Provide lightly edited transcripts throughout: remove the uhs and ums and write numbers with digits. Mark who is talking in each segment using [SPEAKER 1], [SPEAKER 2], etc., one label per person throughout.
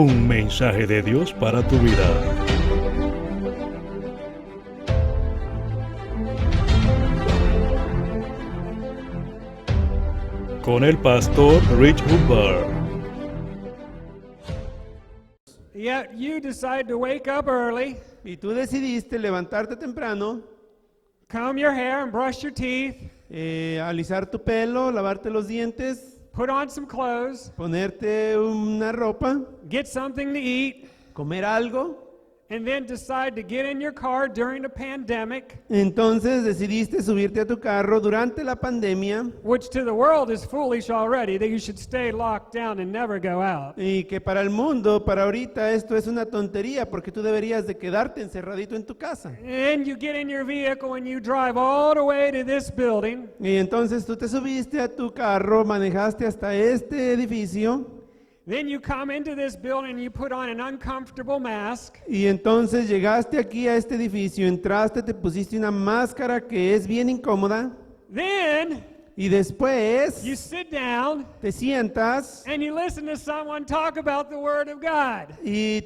[SPEAKER 1] Un mensaje de Dios para tu vida. Con el pastor Rich Hooper.
[SPEAKER 2] Yet you decide to wake up early,
[SPEAKER 3] Y tú decidiste levantarte temprano,
[SPEAKER 2] comb your hair and brush your teeth,
[SPEAKER 3] alisar tu pelo, lavarte los dientes,
[SPEAKER 2] put on some clothes,
[SPEAKER 3] ponerte una ropa,
[SPEAKER 2] get something to eat,
[SPEAKER 3] comer algo.
[SPEAKER 2] and then decide to get in your car during the pandemic,
[SPEAKER 3] Entonces decidiste subirte a tu carro durante la pandemia
[SPEAKER 2] which to the world is foolish already, that you should stay locked down and never go out.
[SPEAKER 3] y que para el mundo, para ahorita esto es una tontería porque tú deberías de quedarte encerradito en tu casa.
[SPEAKER 2] And you get in your vehicle and you drive all the way to this building,
[SPEAKER 3] Y entonces tú te subiste a tu carro, manejaste hasta este edificio.
[SPEAKER 2] then you come into this building and you put on an uncomfortable mask,
[SPEAKER 3] Y entonces llegaste aquí a este edificio, entraste, te pusiste una máscara que es bien incómoda.
[SPEAKER 2] then
[SPEAKER 3] Y después
[SPEAKER 2] you sit down
[SPEAKER 3] te sientas
[SPEAKER 2] and you listen to someone talk about the Word of God.
[SPEAKER 3] y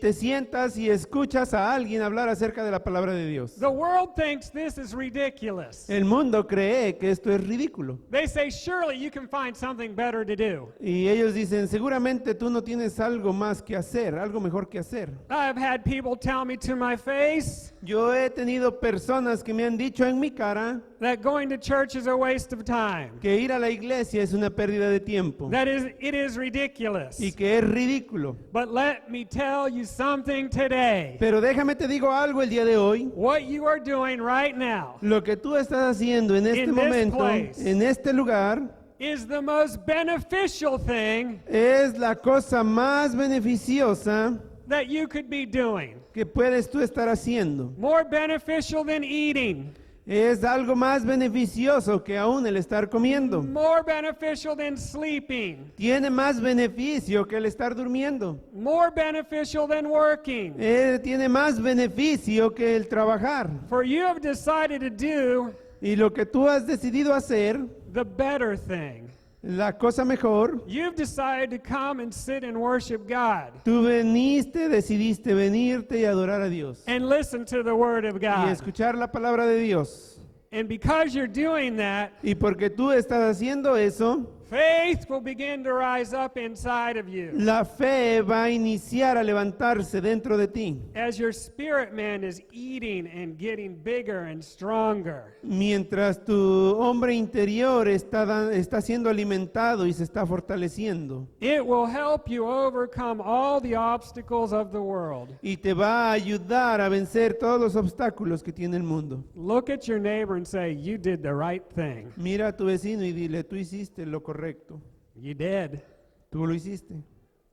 [SPEAKER 3] escuchas a alguien hablar acerca de la palabra de Dios.
[SPEAKER 2] The world thinks this is ridiculous.
[SPEAKER 3] El mundo cree que esto es ridículo.
[SPEAKER 2] They say, surely you can find something better to do.
[SPEAKER 3] Y ellos dicen, seguramente tú no tienes algo más que hacer, algo mejor que hacer.
[SPEAKER 2] I've had people tell me to my face
[SPEAKER 3] Yo he tenido personas que me han dicho en mi cara
[SPEAKER 2] that going to church is a waste of time.
[SPEAKER 3] que ir a la iglesia es una pérdida de tiempo
[SPEAKER 2] That is, it is ridiculous.
[SPEAKER 3] y que es ridículo.
[SPEAKER 2] But let me tell you something today.
[SPEAKER 3] Pero déjame te digo algo el día de hoy.
[SPEAKER 2] What you are doing right now
[SPEAKER 3] Lo que tú estás haciendo en este
[SPEAKER 2] In this
[SPEAKER 3] momento,
[SPEAKER 2] place.
[SPEAKER 3] en este lugar,
[SPEAKER 2] is the most beneficial thing
[SPEAKER 3] es la cosa más beneficiosa
[SPEAKER 2] that you could be doing.
[SPEAKER 3] que puedes tú estar haciendo.
[SPEAKER 2] More beneficial than eating.
[SPEAKER 3] Es algo más beneficioso que aún el estar comiendo.
[SPEAKER 2] More beneficial than sleeping.
[SPEAKER 3] Tiene más beneficio que el estar durmiendo.
[SPEAKER 2] More beneficial than working.
[SPEAKER 3] Tiene más beneficio que el trabajar.
[SPEAKER 2] For you have decided to do
[SPEAKER 3] Y lo que tú has decidido hacer,
[SPEAKER 2] the better thing.
[SPEAKER 3] la cosa mejor,
[SPEAKER 2] You've decided to come and sit and worship God
[SPEAKER 3] tú decidiste venirte y adorar a Dios.
[SPEAKER 2] and listen to the Word of
[SPEAKER 3] Y
[SPEAKER 2] God.
[SPEAKER 3] escuchar la palabra de Dios.
[SPEAKER 2] And because you're doing that,
[SPEAKER 3] Y porque tú estás haciendo eso,
[SPEAKER 2] faith will begin to rise up inside of you.
[SPEAKER 3] la fe va a iniciar a levantarse dentro de ti.
[SPEAKER 2] As your spirit man is eating and getting bigger and stronger,
[SPEAKER 3] Mientras tu hombre interior está siendo alimentado y se está fortaleciendo.
[SPEAKER 2] it will help you overcome all the obstacles of the world.
[SPEAKER 3] Y te va a ayudar a vencer todos los obstáculos que tiene el mundo.
[SPEAKER 2] Look at your neighbor and say, you did the right thing.
[SPEAKER 3] Mira a tu vecino y dile, tú hiciste lo correcto.
[SPEAKER 2] You did.
[SPEAKER 3] Tú lo hiciste.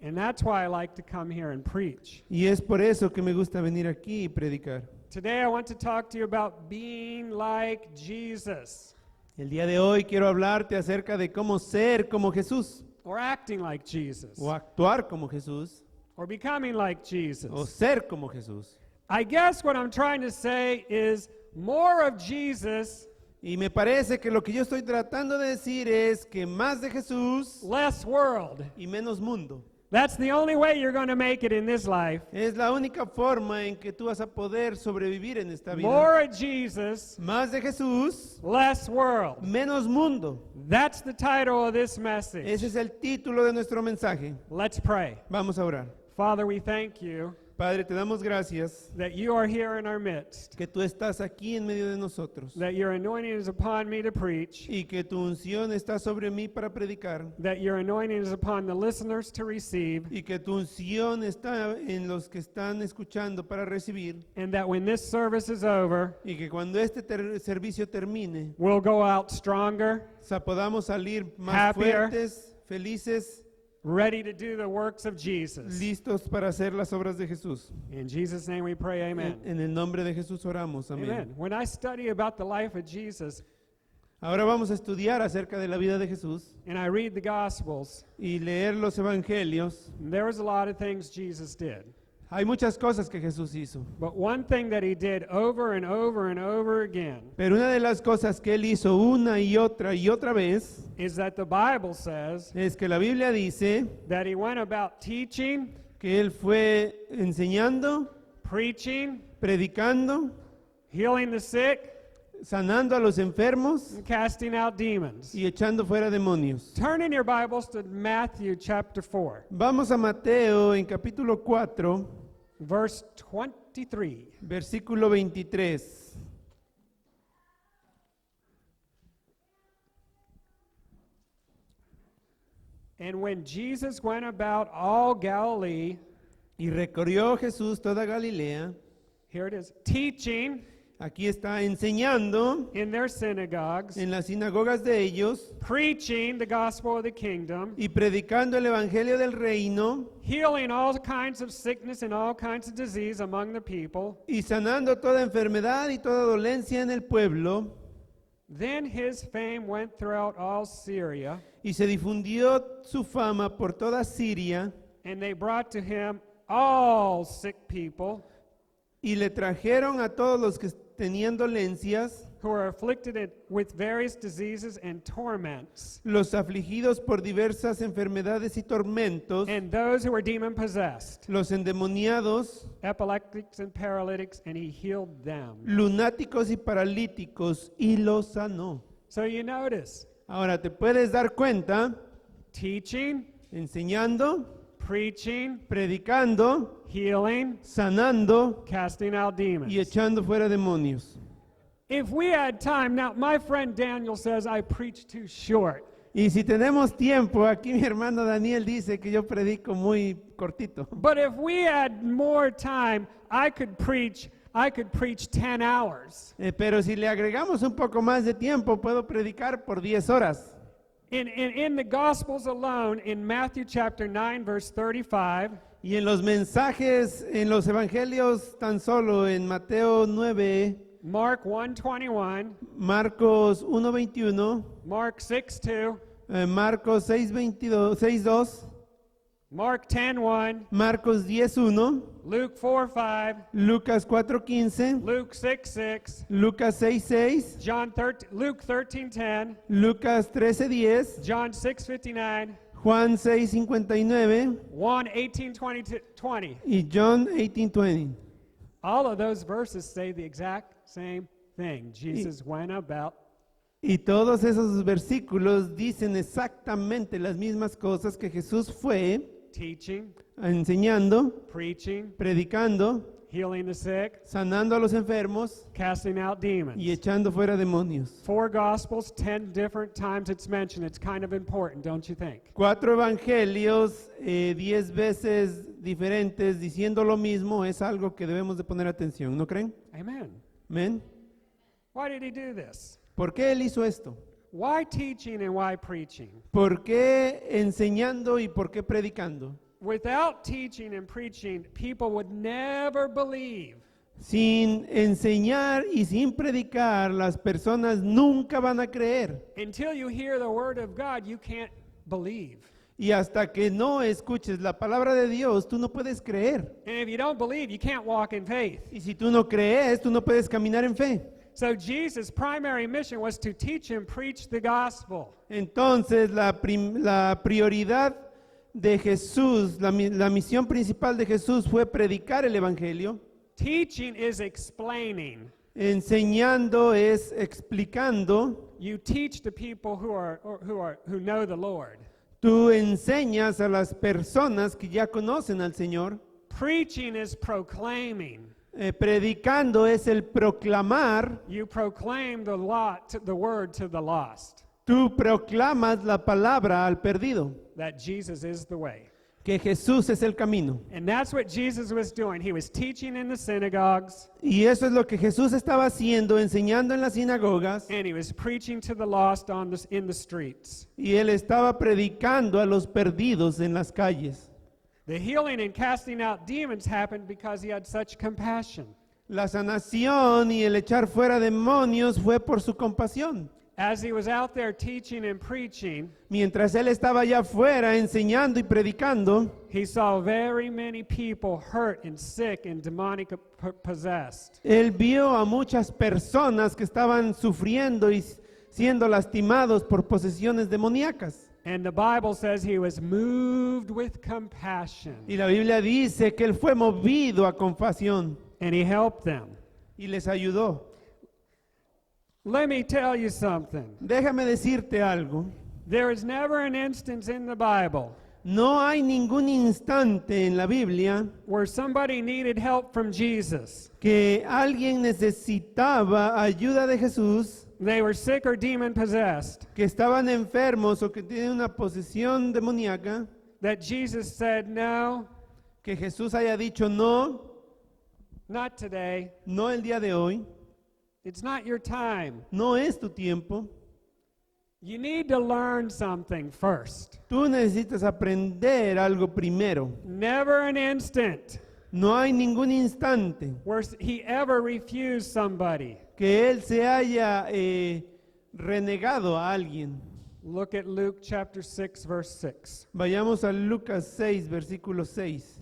[SPEAKER 2] And that's why I like to come here and preach.
[SPEAKER 3] Y es por eso que me gusta venir aquí y predicar.
[SPEAKER 2] Today I want to talk to you about being like Jesus
[SPEAKER 3] El día de hoy quiero hablarte acerca de cómo ser como Jesús,
[SPEAKER 2] or acting like Jesus
[SPEAKER 3] o actuar como Jesús,
[SPEAKER 2] or becoming like
[SPEAKER 3] o
[SPEAKER 2] Jesus.
[SPEAKER 3] ser como Jesús.
[SPEAKER 2] I guess what I'm trying to say is more of Jesus,
[SPEAKER 3] Y me parece que lo que yo estoy tratando de decir es que más de Jesús
[SPEAKER 2] less world.
[SPEAKER 3] y menos mundo.
[SPEAKER 2] That's the only way you're going to make it in this life.
[SPEAKER 3] Es la única forma en que tú vas a poder sobrevivir en esta vida.
[SPEAKER 2] More of Jesus,
[SPEAKER 3] Más de Jesús,
[SPEAKER 2] less world.
[SPEAKER 3] menos mundo.
[SPEAKER 2] That's the title of this
[SPEAKER 3] Ese
[SPEAKER 2] message.
[SPEAKER 3] es el título de nuestro mensaje.
[SPEAKER 2] Let's pray.
[SPEAKER 3] Vamos a orar.
[SPEAKER 2] Father, we thank you
[SPEAKER 3] Padre, te damos gracias
[SPEAKER 2] that you are here in our midst,
[SPEAKER 3] que tú estás aquí en medio de nosotros
[SPEAKER 2] that your anointing is upon me to preach,
[SPEAKER 3] y que tu unción está sobre mí para predicar
[SPEAKER 2] that your anointing is upon the listeners to receive,
[SPEAKER 3] y que tu unción está en los que están escuchando para recibir
[SPEAKER 2] and that when this service is over,
[SPEAKER 3] y que cuando este servicio termine
[SPEAKER 2] we'll go out stronger,
[SPEAKER 3] podamos salir más
[SPEAKER 2] Happier.
[SPEAKER 3] fuertes, felices,
[SPEAKER 2] ready to do the works of Jesus.
[SPEAKER 3] listos para hacer las obras de Jesús.
[SPEAKER 2] In Jesus' name we pray, amen.
[SPEAKER 3] En el nombre de Jesús oramos, amén.
[SPEAKER 2] Amen. When I study about the life of Jesus
[SPEAKER 3] Ahora vamos a estudiar acerca de la vida de Jesús
[SPEAKER 2] and I read the Gospels,
[SPEAKER 3] y leer los evangelios.
[SPEAKER 2] there was a lot of things Jesus did.
[SPEAKER 3] Hay muchas cosas que Jesús hizo,
[SPEAKER 2] But one thing that he did over and over and over again
[SPEAKER 3] pero una de las cosas que él hizo una y otra vez
[SPEAKER 2] is that the Bible says
[SPEAKER 3] es que la Biblia dice
[SPEAKER 2] that he went about teaching
[SPEAKER 3] que él fue enseñando,
[SPEAKER 2] preaching,
[SPEAKER 3] predicando,
[SPEAKER 2] healing the sick,
[SPEAKER 3] sanando a los enfermos
[SPEAKER 2] and casting out demons.
[SPEAKER 3] y echando fuera demonios.
[SPEAKER 2] Turn in your Bibles to Matthew chapter 4,
[SPEAKER 3] Vamos a Mateo en capítulo 4,
[SPEAKER 2] verse 23.
[SPEAKER 3] versículo 23.
[SPEAKER 2] And when Jesus went about all Galilee,
[SPEAKER 3] Y recorrió Jesús toda Galilea.
[SPEAKER 2] here it is, teaching
[SPEAKER 3] Aquí está enseñando
[SPEAKER 2] in their synagogues,
[SPEAKER 3] en las sinagogas de ellos
[SPEAKER 2] preaching the gospel of the kingdom,
[SPEAKER 3] y predicando el evangelio del reino
[SPEAKER 2] healing all kinds of sickness and all kinds of disease among the people.
[SPEAKER 3] y sanando toda enfermedad y toda dolencia en el pueblo.
[SPEAKER 2] Then his fame went throughout all Syria,
[SPEAKER 3] Y se difundió su fama por toda Siria
[SPEAKER 2] and they brought to him all sick people
[SPEAKER 3] y le trajeron a todos los que tenían dolencias,
[SPEAKER 2] who were afflicted with various diseases and torments,
[SPEAKER 3] los afligidos por diversas enfermedades y tormentos,
[SPEAKER 2] and those who were demon possessed,
[SPEAKER 3] los endemoniados,
[SPEAKER 2] epileptics and paralytics, and he healed them.
[SPEAKER 3] lunáticos y paralíticos, y los sanó.
[SPEAKER 2] So you notice,
[SPEAKER 3] Ahora te puedes dar cuenta,
[SPEAKER 2] teaching,
[SPEAKER 3] enseñando,
[SPEAKER 2] preaching,
[SPEAKER 3] predicando,
[SPEAKER 2] healing,
[SPEAKER 3] sanando
[SPEAKER 2] casting out demons.
[SPEAKER 3] y echando fuera demonios.
[SPEAKER 2] If we had time, now my friend Daniel says I preach too short.
[SPEAKER 3] Y si tenemos tiempo, aquí mi hermano Daniel dice que yo predico muy cortito.
[SPEAKER 2] But if we had more time, I could preach 10 hours.
[SPEAKER 3] Pero si le agregamos un poco más de tiempo, puedo predicar por 10 horas.
[SPEAKER 2] In the Gospels alone, in Matthew chapter 9, verse 35,
[SPEAKER 3] Y en los mensajes, en los evangelios, tan solo en Mateo 9,
[SPEAKER 2] Mark 1:21,
[SPEAKER 3] Marcos 1:21,
[SPEAKER 2] Mark 6:2,
[SPEAKER 3] Marcos 6:2,
[SPEAKER 2] Mark 10:1,
[SPEAKER 3] Marcos 10:1,
[SPEAKER 2] Luke 4:5,
[SPEAKER 3] Lucas 4:15,
[SPEAKER 2] Luke 6:6,
[SPEAKER 3] Lucas 6:6,
[SPEAKER 2] Luke 13:10,
[SPEAKER 3] Lucas 13:10,
[SPEAKER 2] John 6:59,
[SPEAKER 3] Juan 6:59
[SPEAKER 2] Juan 18:20.
[SPEAKER 3] y John 18:20.
[SPEAKER 2] All of those verses say the exact same thing. Jesus went about
[SPEAKER 3] Y todos esos versículos dicen exactamente las mismas cosas que Jesús fue
[SPEAKER 2] teaching,
[SPEAKER 3] enseñando,
[SPEAKER 2] preaching,
[SPEAKER 3] predicando,
[SPEAKER 2] healing the sick,
[SPEAKER 3] sanando a los enfermos
[SPEAKER 2] casting out demons.
[SPEAKER 3] y echando fuera demonios.
[SPEAKER 2] 4 Gospels, 10 different times it's mentioned. It's kind of important, don't you think?
[SPEAKER 3] 4 evangelios, 10 veces diferentes, diciendo lo mismo, es algo que debemos de poner atención, ¿no creen?
[SPEAKER 2] Amen.
[SPEAKER 3] Amén.
[SPEAKER 2] Why did he do this?
[SPEAKER 3] ¿Por qué él hizo esto?
[SPEAKER 2] Why teaching and why preaching?
[SPEAKER 3] ¿Por qué enseñando y por qué predicando?
[SPEAKER 2] Without teaching and preaching, people would never believe.
[SPEAKER 3] Sin enseñar y sin predicar, las personas nunca van a creer.
[SPEAKER 2] Until you hear the word of God, you can't believe.
[SPEAKER 3] Y hasta que no escuches la palabra de Dios, tú no puedes creer.
[SPEAKER 2] And if you don't believe, you can't walk in faith.
[SPEAKER 3] Y si tú no crees, tú no puedes caminar en fe.
[SPEAKER 2] So Jesus' primary mission was to teach and preach the gospel.
[SPEAKER 3] Entonces, la prioridad de Jesús, la misión principal de Jesús fue predicar el evangelio.
[SPEAKER 2] Teaching is explaining.
[SPEAKER 3] Enseñando es explicando.
[SPEAKER 2] You teach the people who know the Lord.
[SPEAKER 3] Tú enseñas a las personas que ya conocen al Señor.
[SPEAKER 2] Preaching is proclaiming.
[SPEAKER 3] Predicando es el proclamar.
[SPEAKER 2] You proclaim the word to the lost.
[SPEAKER 3] Tú proclamas la palabra al perdido.
[SPEAKER 2] That Jesus is the way.
[SPEAKER 3] Que Jesús es el camino.
[SPEAKER 2] And that's what Jesus was doing. He was teaching in the synagogues.
[SPEAKER 3] Y eso es lo que Jesús estaba haciendo, enseñando en las sinagogas.
[SPEAKER 2] And he was preaching to the lost in the streets.
[SPEAKER 3] Y él estaba predicando a los perdidos en las calles.
[SPEAKER 2] The healing and casting out demons happened because he had such compassion.
[SPEAKER 3] La sanación y el echar fuera demonios fue por su compasión.
[SPEAKER 2] As he was out there teaching and preaching,
[SPEAKER 3] Mientras él estaba allá afuera enseñando y predicando,
[SPEAKER 2] he saw very many people hurt and sick and demonic possessed.
[SPEAKER 3] él vio a muchas personas que estaban sufriendo y siendo lastimados por posesiones demoníacas.
[SPEAKER 2] And the Bible says he was moved with compassion.
[SPEAKER 3] Y la Biblia dice que él fue movido a compasión
[SPEAKER 2] And he helped them.
[SPEAKER 3] y les ayudó.
[SPEAKER 2] Let me tell you something.
[SPEAKER 3] Déjame decirte algo.
[SPEAKER 2] There is never an instance in the Bible
[SPEAKER 3] No hay ningún instante en la Biblia
[SPEAKER 2] where somebody needed help from Jesus.
[SPEAKER 3] que alguien necesitaba ayuda de Jesús,
[SPEAKER 2] They were sick or demon possessed.
[SPEAKER 3] que estaban enfermos o que tienen una posesión demoníaca,
[SPEAKER 2] That Jesus said, no,
[SPEAKER 3] que Jesús haya dicho no,
[SPEAKER 2] not today.
[SPEAKER 3] no el día de hoy,
[SPEAKER 2] It's not your time.
[SPEAKER 3] no es tu tiempo.
[SPEAKER 2] You need to learn something first.
[SPEAKER 3] Tú necesitas aprender algo primero.
[SPEAKER 2] Never an instant
[SPEAKER 3] No hay ningún instante
[SPEAKER 2] where he ever refused somebody.
[SPEAKER 3] que él se haya renegado a alguien.
[SPEAKER 2] Look at Luke chapter 6, verse 6.
[SPEAKER 3] Vayamos a Lucas 6, versículo 6.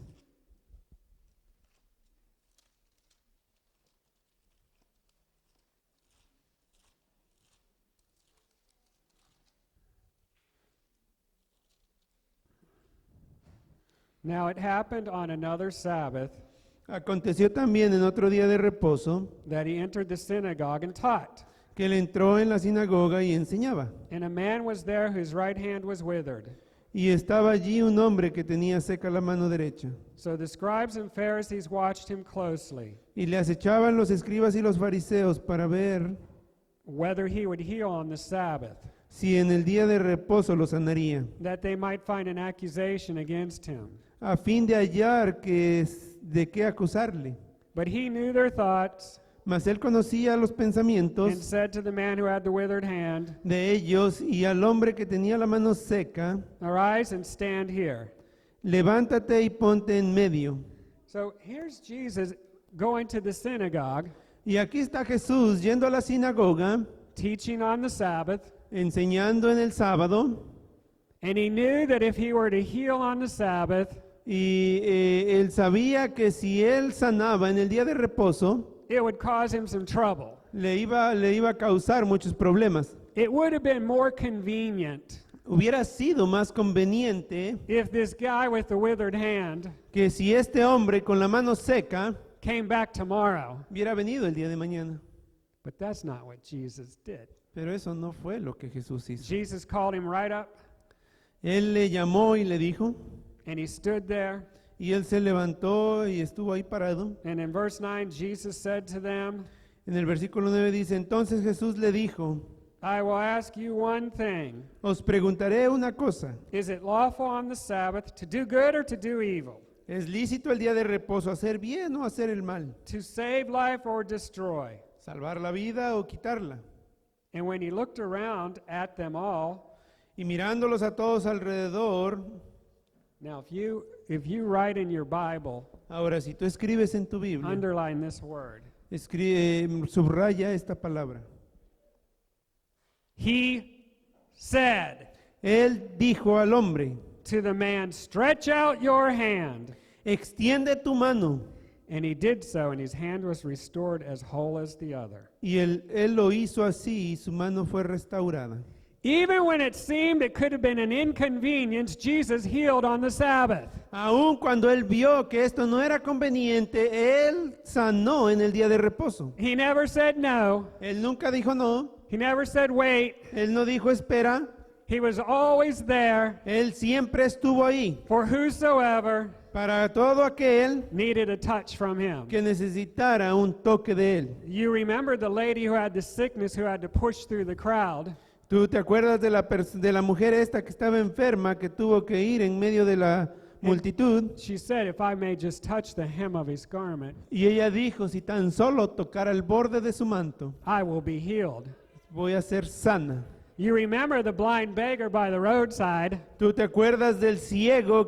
[SPEAKER 2] Now it happened on another Sabbath
[SPEAKER 3] Aconteció también en otro día de reposo
[SPEAKER 2] that he entered the synagogue and taught.
[SPEAKER 3] que él entró en la sinagoga y enseñaba.
[SPEAKER 2] And a man was there whose right hand was withered.
[SPEAKER 3] Y estaba allí un hombre que tenía seca la mano derecha.
[SPEAKER 2] So the scribes and Pharisees watched him closely,
[SPEAKER 3] Y le acechaban los escribas y los fariseos para ver
[SPEAKER 2] whether he would heal on the Sabbath,
[SPEAKER 3] si en el día de reposo lo sanaría,
[SPEAKER 2] that they might find an accusation against him.
[SPEAKER 3] a fin de hallar de qué acusarle.
[SPEAKER 2] But he knew their thoughts
[SPEAKER 3] Mas él conocía los
[SPEAKER 2] and
[SPEAKER 3] pensamientos
[SPEAKER 2] said to the man who had the withered hand,
[SPEAKER 3] de ellos y al hombre que tenía la mano seca,
[SPEAKER 2] arise and stand here.
[SPEAKER 3] levántate y ponte en medio.
[SPEAKER 2] So here's Jesus going to the synagogue,
[SPEAKER 3] Y aquí está Jesús yendo a la sinagoga,
[SPEAKER 2] teaching on the Sabbath,
[SPEAKER 3] enseñando en el sábado,
[SPEAKER 2] and he knew that if he were to heal on the Sabbath,
[SPEAKER 3] y él sabía que si él sanaba en el día de reposo,
[SPEAKER 2] it would cause him some trouble.
[SPEAKER 3] le iba a causar muchos problemas.
[SPEAKER 2] It would have been more convenient
[SPEAKER 3] Hubiera sido más conveniente
[SPEAKER 2] if this guy with the withered hand
[SPEAKER 3] que si este hombre con la mano seca
[SPEAKER 2] came back tomorrow.
[SPEAKER 3] hubiera venido el día de mañana.
[SPEAKER 2] But that's not what Jesus did.
[SPEAKER 3] Pero eso no fue lo que Jesús hizo.
[SPEAKER 2] Jesus called him right up,
[SPEAKER 3] Él le llamó y le dijo,
[SPEAKER 2] and he stood there.
[SPEAKER 3] y él se levantó y estuvo ahí parado.
[SPEAKER 2] And in verse 9, Jesus said to them,
[SPEAKER 3] En el versículo 9 dice, entonces Jesús le dijo,
[SPEAKER 2] I will ask you one thing.
[SPEAKER 3] os preguntaré una cosa,
[SPEAKER 2] Is it lawful on the Sabbath to do good or to do evil?
[SPEAKER 3] ¿es lícito el día de reposo hacer bien o hacer el mal?
[SPEAKER 2] To save life or destroy?
[SPEAKER 3] ¿Salvar la vida o quitarla?
[SPEAKER 2] And when he looked around at them all,
[SPEAKER 3] Y mirándolos a todos alrededor,
[SPEAKER 2] now if you write in your Bible,
[SPEAKER 3] ahora si tú escribes en tu Biblia,
[SPEAKER 2] underline this word.
[SPEAKER 3] subraya esta palabra.
[SPEAKER 2] He said
[SPEAKER 3] Él dijo al hombre,
[SPEAKER 2] to the man, stretch out your hand.
[SPEAKER 3] extiende tu mano.
[SPEAKER 2] And he did so, and his hand was restored as whole as the other.
[SPEAKER 3] Y él lo hizo así y su mano fue restaurada.
[SPEAKER 2] Even when it seemed it could have been an inconvenience, Jesus healed on the Sabbath.
[SPEAKER 3] Aun cuando él vio que esto no era conveniente, él sanó en el día de reposo.
[SPEAKER 2] He never said no.
[SPEAKER 3] Él nunca dijo no,
[SPEAKER 2] He never said wait.
[SPEAKER 3] él no dijo espera,
[SPEAKER 2] He was always there
[SPEAKER 3] él siempre estuvo ahí
[SPEAKER 2] for whosoever
[SPEAKER 3] para todo aquel
[SPEAKER 2] needed a touch from him.
[SPEAKER 3] que necesitara un toque de él.
[SPEAKER 2] You remember the lady who had the sickness who had to push through the crowd?
[SPEAKER 3] ¿Tú te acuerdas de la mujer esta que estaba enferma, que tuvo que ir en medio de la multitud?
[SPEAKER 2] She said, if I may just touch the hem of his garment,
[SPEAKER 3] Y ella dijo, si tan solo tocara el borde de su manto,
[SPEAKER 2] I will be healed.
[SPEAKER 3] voy a ser sana.
[SPEAKER 2] You remember the blind beggar by the roadside?
[SPEAKER 3] ¿Tú te acuerdas del ciego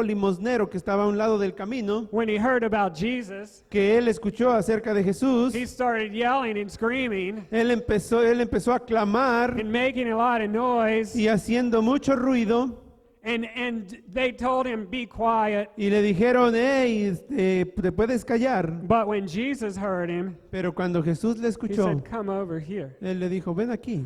[SPEAKER 3] limosnero que estaba a un lado del camino?
[SPEAKER 2] When he heard about Jesus,
[SPEAKER 3] Que él escuchó acerca de Jesús.
[SPEAKER 2] he started yelling and screaming
[SPEAKER 3] Él empezó a clamar
[SPEAKER 2] and making a lot of noise.
[SPEAKER 3] y haciendo mucho ruido.
[SPEAKER 2] And they told him, be quiet.
[SPEAKER 3] Y le dijeron, hey, te puedes callar.
[SPEAKER 2] But when Jesus heard him,
[SPEAKER 3] Pero cuando Jesús le
[SPEAKER 2] he
[SPEAKER 3] escuchó,
[SPEAKER 2] said, come over here.
[SPEAKER 3] él le dijo, ven aquí.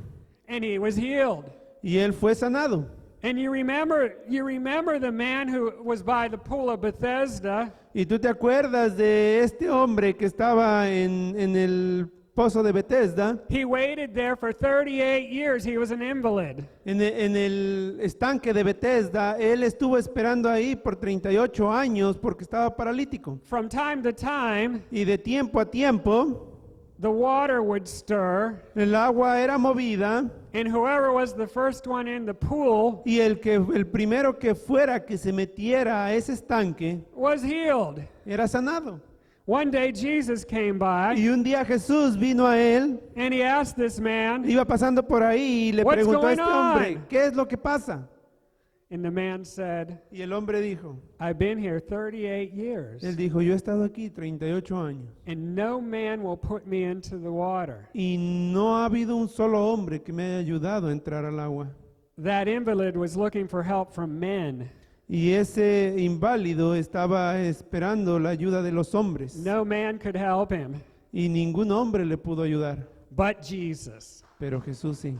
[SPEAKER 2] And he was healed.
[SPEAKER 3] y él fue sanado.
[SPEAKER 2] And you remember the man who was by the pool of Bethesda.
[SPEAKER 3] Y tú te acuerdas de este hombre que estaba en el pozo de Bethesda,
[SPEAKER 2] He waited there for 38 years. He was an invalid.
[SPEAKER 3] en el estanque de Bethesda. Él estuvo esperando ahí por 38 años porque estaba paralítico.
[SPEAKER 2] From time to time,
[SPEAKER 3] Y de tiempo a tiempo,
[SPEAKER 2] the water would stir,
[SPEAKER 3] el agua era movida
[SPEAKER 2] and whoever was the first one in the pool
[SPEAKER 3] y el primero que fuera que se metiera a ese estanque
[SPEAKER 2] was healed.
[SPEAKER 3] era sanado.
[SPEAKER 2] One day Jesus came by,
[SPEAKER 3] Y un día Jesús vino a él,
[SPEAKER 2] and he asked this man,
[SPEAKER 3] iba pasando por ahí y le
[SPEAKER 2] What's
[SPEAKER 3] preguntó a
[SPEAKER 2] going
[SPEAKER 3] este hombre,
[SPEAKER 2] on?
[SPEAKER 3] ¿qué es lo que pasa?
[SPEAKER 2] and the man said,
[SPEAKER 3] Y el hombre dijo,
[SPEAKER 2] I've been here 38 years,
[SPEAKER 3] él dijo, yo he estado aquí 38 años
[SPEAKER 2] and no man will put me into the water.
[SPEAKER 3] y no ha habido un solo hombre que me haya ayudado a entrar al agua.
[SPEAKER 2] That invalid was looking for help from men.
[SPEAKER 3] Y ese inválido estaba esperando la ayuda de los hombres
[SPEAKER 2] No man could help him,
[SPEAKER 3] y ningún hombre le pudo ayudar,
[SPEAKER 2] but Jesus.
[SPEAKER 3] pero Jesús sí.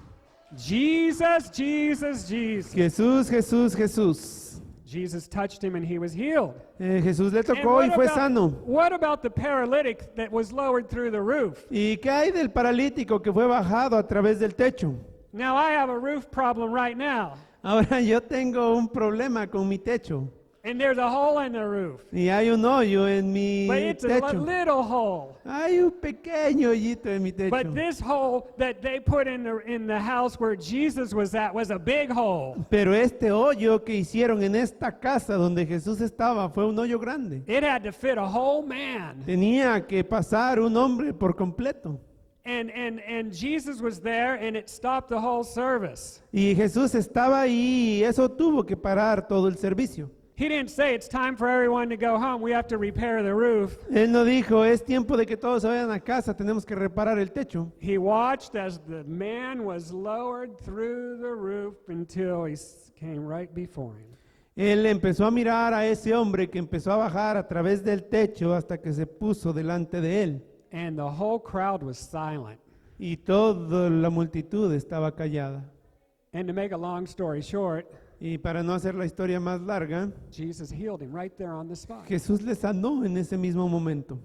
[SPEAKER 2] Jesus, Jesus, Jesus.
[SPEAKER 3] Jesús, Jesús, Jesús.
[SPEAKER 2] Jesus touched him and he was healed.
[SPEAKER 3] Jesús le
[SPEAKER 2] And
[SPEAKER 3] tocó y fue sano.
[SPEAKER 2] what about the paralytic that was lowered through the roof?
[SPEAKER 3] ¿Y qué hay del paralítico que fue bajado a través del techo?
[SPEAKER 2] Now I have a roof problem right now,
[SPEAKER 3] Ahora yo tengo un problema con mi techo
[SPEAKER 2] and there's a hole in the roof,
[SPEAKER 3] y hay un hoyo en mi
[SPEAKER 2] but it's a
[SPEAKER 3] techo.
[SPEAKER 2] little hole.
[SPEAKER 3] Hay un pequeño hoyito en mi techo.
[SPEAKER 2] But this hole that they put in the house where Jesus was at was a big hole.
[SPEAKER 3] Pero este hoyo que hicieron en esta casa donde Jesús estaba fue un hoyo grande.
[SPEAKER 2] It had to fit a whole man.
[SPEAKER 3] Tenía que pasar un hombre por completo.
[SPEAKER 2] And Jesus was there, and it stopped the whole service.
[SPEAKER 3] Y Jesús estaba ahí y eso tuvo que parar todo el servicio.
[SPEAKER 2] He didn't say it's time for everyone to go home. We have to repair the roof.
[SPEAKER 3] Él no dijo, es tiempo de que todos se vayan a casa, tenemos que reparar el techo.
[SPEAKER 2] He watched as the man was lowered through the roof until he came right before him.
[SPEAKER 3] Él empezó a mirar a ese hombre que empezó a bajar a través del techo hasta que se puso delante de él.
[SPEAKER 2] And the whole crowd was silent.
[SPEAKER 3] Y toda la multitud estaba callada.
[SPEAKER 2] And to make a long story short,
[SPEAKER 3] Y para no hacer la historia más larga,
[SPEAKER 2] Jesus healed him right there on the spot.
[SPEAKER 3] Jesús le sanó en ese mismo momento.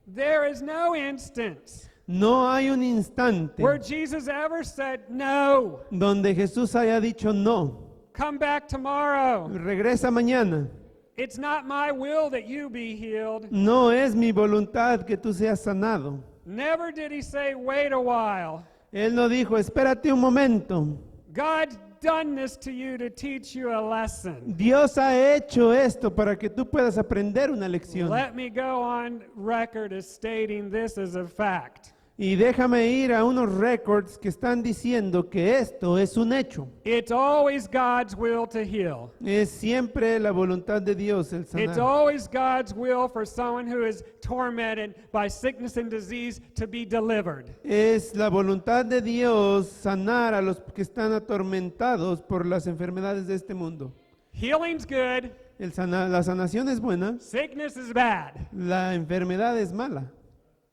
[SPEAKER 2] There is no instance
[SPEAKER 3] No hay un instante
[SPEAKER 2] where Jesus ever said, no,
[SPEAKER 3] donde Jesús haya dicho no,
[SPEAKER 2] come back tomorrow.
[SPEAKER 3] regresa mañana.
[SPEAKER 2] It's not my will that you be healed.
[SPEAKER 3] No es mi voluntad que tú seas sanado.
[SPEAKER 2] Never did he say, wait a while.
[SPEAKER 3] Él no dijo, espérate un momento.
[SPEAKER 2] God's done this to you to teach you a lesson.
[SPEAKER 3] Dios ha hecho esto para que tú puedas aprender una lección.
[SPEAKER 2] Let me go on record as stating this as a fact.
[SPEAKER 3] Y déjame ir a unos récords que están diciendo que esto es un hecho.
[SPEAKER 2] It's always God's will to heal.
[SPEAKER 3] Es siempre la voluntad de Dios el
[SPEAKER 2] It's
[SPEAKER 3] sanar.
[SPEAKER 2] always God's will for someone who is tormented by sickness and disease to be delivered.
[SPEAKER 3] Es la voluntad de Dios sanar a los que están atormentados por las enfermedades de este mundo.
[SPEAKER 2] Healing's good,
[SPEAKER 3] La sanación es buena,
[SPEAKER 2] sickness is bad.
[SPEAKER 3] la enfermedad es mala.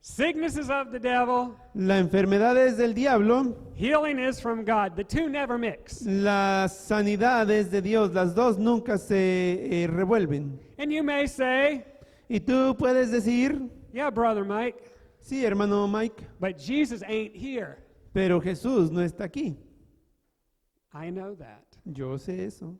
[SPEAKER 2] Sickness is of the devil,
[SPEAKER 3] La enfermedad es del diablo,
[SPEAKER 2] healing is from God. The two never mix.
[SPEAKER 3] la sanidad es de Dios, las dos nunca se revuelven.
[SPEAKER 2] And you may say,
[SPEAKER 3] Y tú puedes decir,
[SPEAKER 2] yeah, Brother Mike,
[SPEAKER 3] sí, hermano Mike,
[SPEAKER 2] but Jesus ain't here.
[SPEAKER 3] pero Jesús no está aquí.
[SPEAKER 2] I know that.
[SPEAKER 3] Yo sé eso.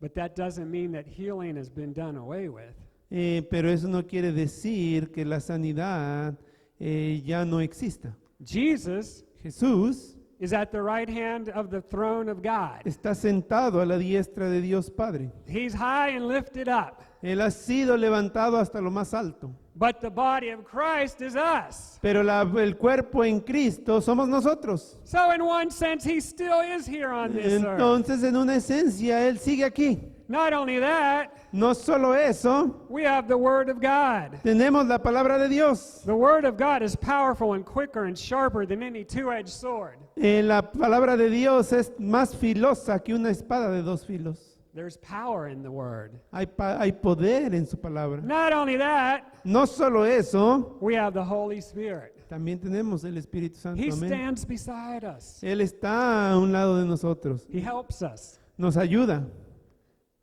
[SPEAKER 2] But that doesn't mean that healing has been done away with.
[SPEAKER 3] Pero eso no quiere decir que la sanidad ya no exista.
[SPEAKER 2] Jesus
[SPEAKER 3] Jesús
[SPEAKER 2] is at the right hand of the throne of God.
[SPEAKER 3] está sentado a la diestra de Dios Padre.
[SPEAKER 2] He's high and lifted up.
[SPEAKER 3] Él ha sido levantado hasta lo más alto.
[SPEAKER 2] But the body of Christ is us.
[SPEAKER 3] Pero el cuerpo en Cristo somos nosotros.
[SPEAKER 2] So in one sense, he still is here on this earth.
[SPEAKER 3] Entonces, en una esencia, Él sigue aquí.
[SPEAKER 2] Not only that,
[SPEAKER 3] No solo eso,
[SPEAKER 2] we have the Word of God.
[SPEAKER 3] tenemos la palabra de Dios.
[SPEAKER 2] The Word of God is powerful and quicker and sharper than any two-edged sword.
[SPEAKER 3] La palabra de Dios es más filosa que una espada de dos filos.
[SPEAKER 2] There's power in the Word.
[SPEAKER 3] Hay poder en su palabra.
[SPEAKER 2] Not only that,
[SPEAKER 3] No solo eso,
[SPEAKER 2] we have the Holy Spirit.
[SPEAKER 3] También tenemos el Espíritu Santo.
[SPEAKER 2] He
[SPEAKER 3] Amén.
[SPEAKER 2] stands beside us.
[SPEAKER 3] Él está a un lado de nosotros.
[SPEAKER 2] He helps us.
[SPEAKER 3] Nos ayuda.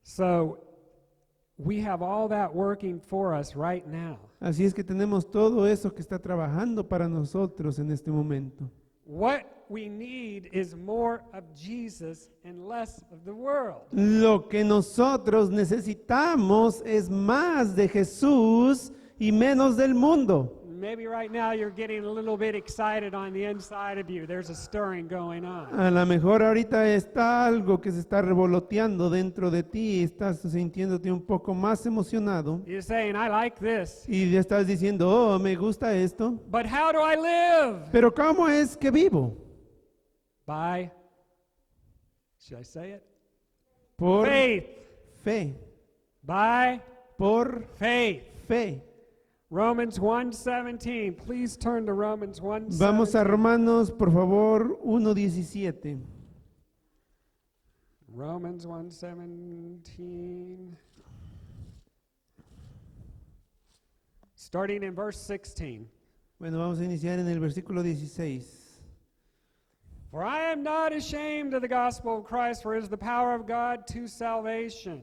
[SPEAKER 2] So we have all that working for us right now.
[SPEAKER 3] Así es que tenemos todo eso que está trabajando para nosotros en este momento.
[SPEAKER 2] What we need is more of Jesus and less of the world.
[SPEAKER 3] Lo que nosotros necesitamos es más de Jesús y menos del mundo.
[SPEAKER 2] Maybe right now you're getting a little bit excited on the inside of you. There's a stirring going on.
[SPEAKER 3] A lo mejor ahorita está algo que se está revoloteando dentro de ti, estás sintiéndote un poco más emocionado
[SPEAKER 2] You're saying, I like this,
[SPEAKER 3] y ya estás diciendo, oh, me gusta esto,
[SPEAKER 2] but how do I live?
[SPEAKER 3] pero ¿cómo es que vivo?
[SPEAKER 2] By, should I say it?
[SPEAKER 3] Por
[SPEAKER 2] Faith.
[SPEAKER 3] fe,
[SPEAKER 2] By
[SPEAKER 3] por
[SPEAKER 2] faith.
[SPEAKER 3] fe.
[SPEAKER 2] Romans 1:17. Please turn to Romans 1:17.
[SPEAKER 3] Vamos a Romanos, por favor, 1:17.
[SPEAKER 2] Romans 1:17. Starting in verse 16.
[SPEAKER 3] Bueno, vamos a iniciar en el versículo 16.
[SPEAKER 2] For I am not ashamed of the gospel of Christ, for it is the power of God to salvation.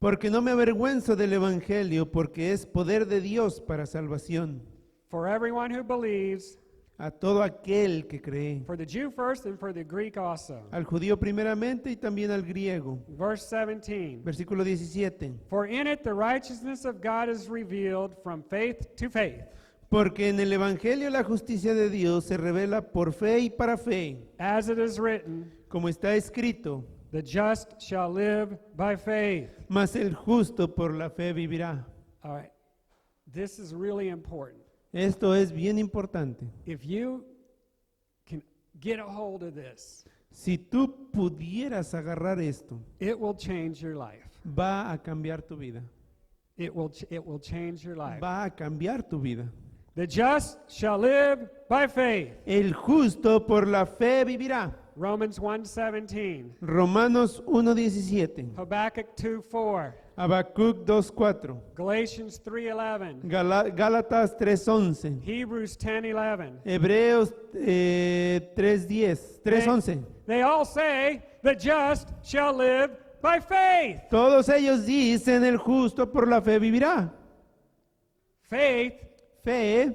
[SPEAKER 3] Porque no me avergüenzo del Evangelio, porque es poder de Dios para salvación
[SPEAKER 2] For everyone who believes,
[SPEAKER 3] a todo aquel que cree,
[SPEAKER 2] for the Jew first and for the Greek also.
[SPEAKER 3] al judío primeramente y también al griego.
[SPEAKER 2] Verse 17.
[SPEAKER 3] Versículo 17.
[SPEAKER 2] For in it the righteousness of God is revealed from faith to faith.
[SPEAKER 3] Porque en el Evangelio la justicia de Dios se revela por fe y para fe,
[SPEAKER 2] As it is written,
[SPEAKER 3] como está escrito,
[SPEAKER 2] the just shall live by faith.
[SPEAKER 3] mas el justo por la fe vivirá.
[SPEAKER 2] All right. This is really important.
[SPEAKER 3] Esto es bien importante.
[SPEAKER 2] If you can get a hold of this,
[SPEAKER 3] Si tú pudieras agarrar esto,
[SPEAKER 2] it will change your life.
[SPEAKER 3] va a cambiar tu vida.
[SPEAKER 2] It will change your life.
[SPEAKER 3] Va a cambiar tu vida.
[SPEAKER 2] The just shall live by faith.
[SPEAKER 3] El justo por la fe vivirá.
[SPEAKER 2] Romans 1:17.
[SPEAKER 3] Romanos 1:17,
[SPEAKER 2] Habakkuk 2:4.
[SPEAKER 3] Habacuc 2:4,
[SPEAKER 2] Galatians 3:11.
[SPEAKER 3] Gálatas 3:11,
[SPEAKER 2] Hebrews 10:11.
[SPEAKER 3] Hebreos 3:10, 3:11.
[SPEAKER 2] They all say the just shall live by faith.
[SPEAKER 3] Todos ellos dicen el justo por la fe vivirá.
[SPEAKER 2] Faith
[SPEAKER 3] Fe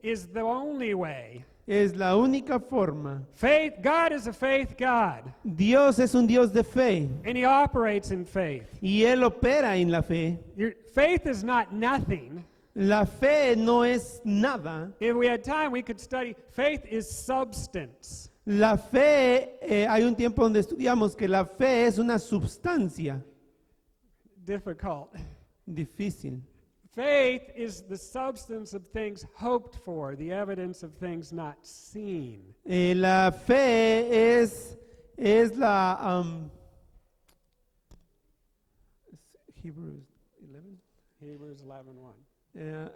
[SPEAKER 2] is the only way.
[SPEAKER 3] es la única forma.
[SPEAKER 2] Faith, God is a faith God,
[SPEAKER 3] Dios es un Dios de fe
[SPEAKER 2] and He operates in faith.
[SPEAKER 3] y Él opera en la fe.
[SPEAKER 2] Your faith is not nothing.
[SPEAKER 3] La fe no es nada.
[SPEAKER 2] If we had time, we could study. Faith is substance.
[SPEAKER 3] La fe, hay un tiempo donde estudiamos que la fe es una substancia
[SPEAKER 2] Difficult.
[SPEAKER 3] difícil.
[SPEAKER 2] Faith is the substance of things hoped for, the evidence of things not seen.
[SPEAKER 3] La fe es la Hebrews 11.
[SPEAKER 2] Hebrews 11:1.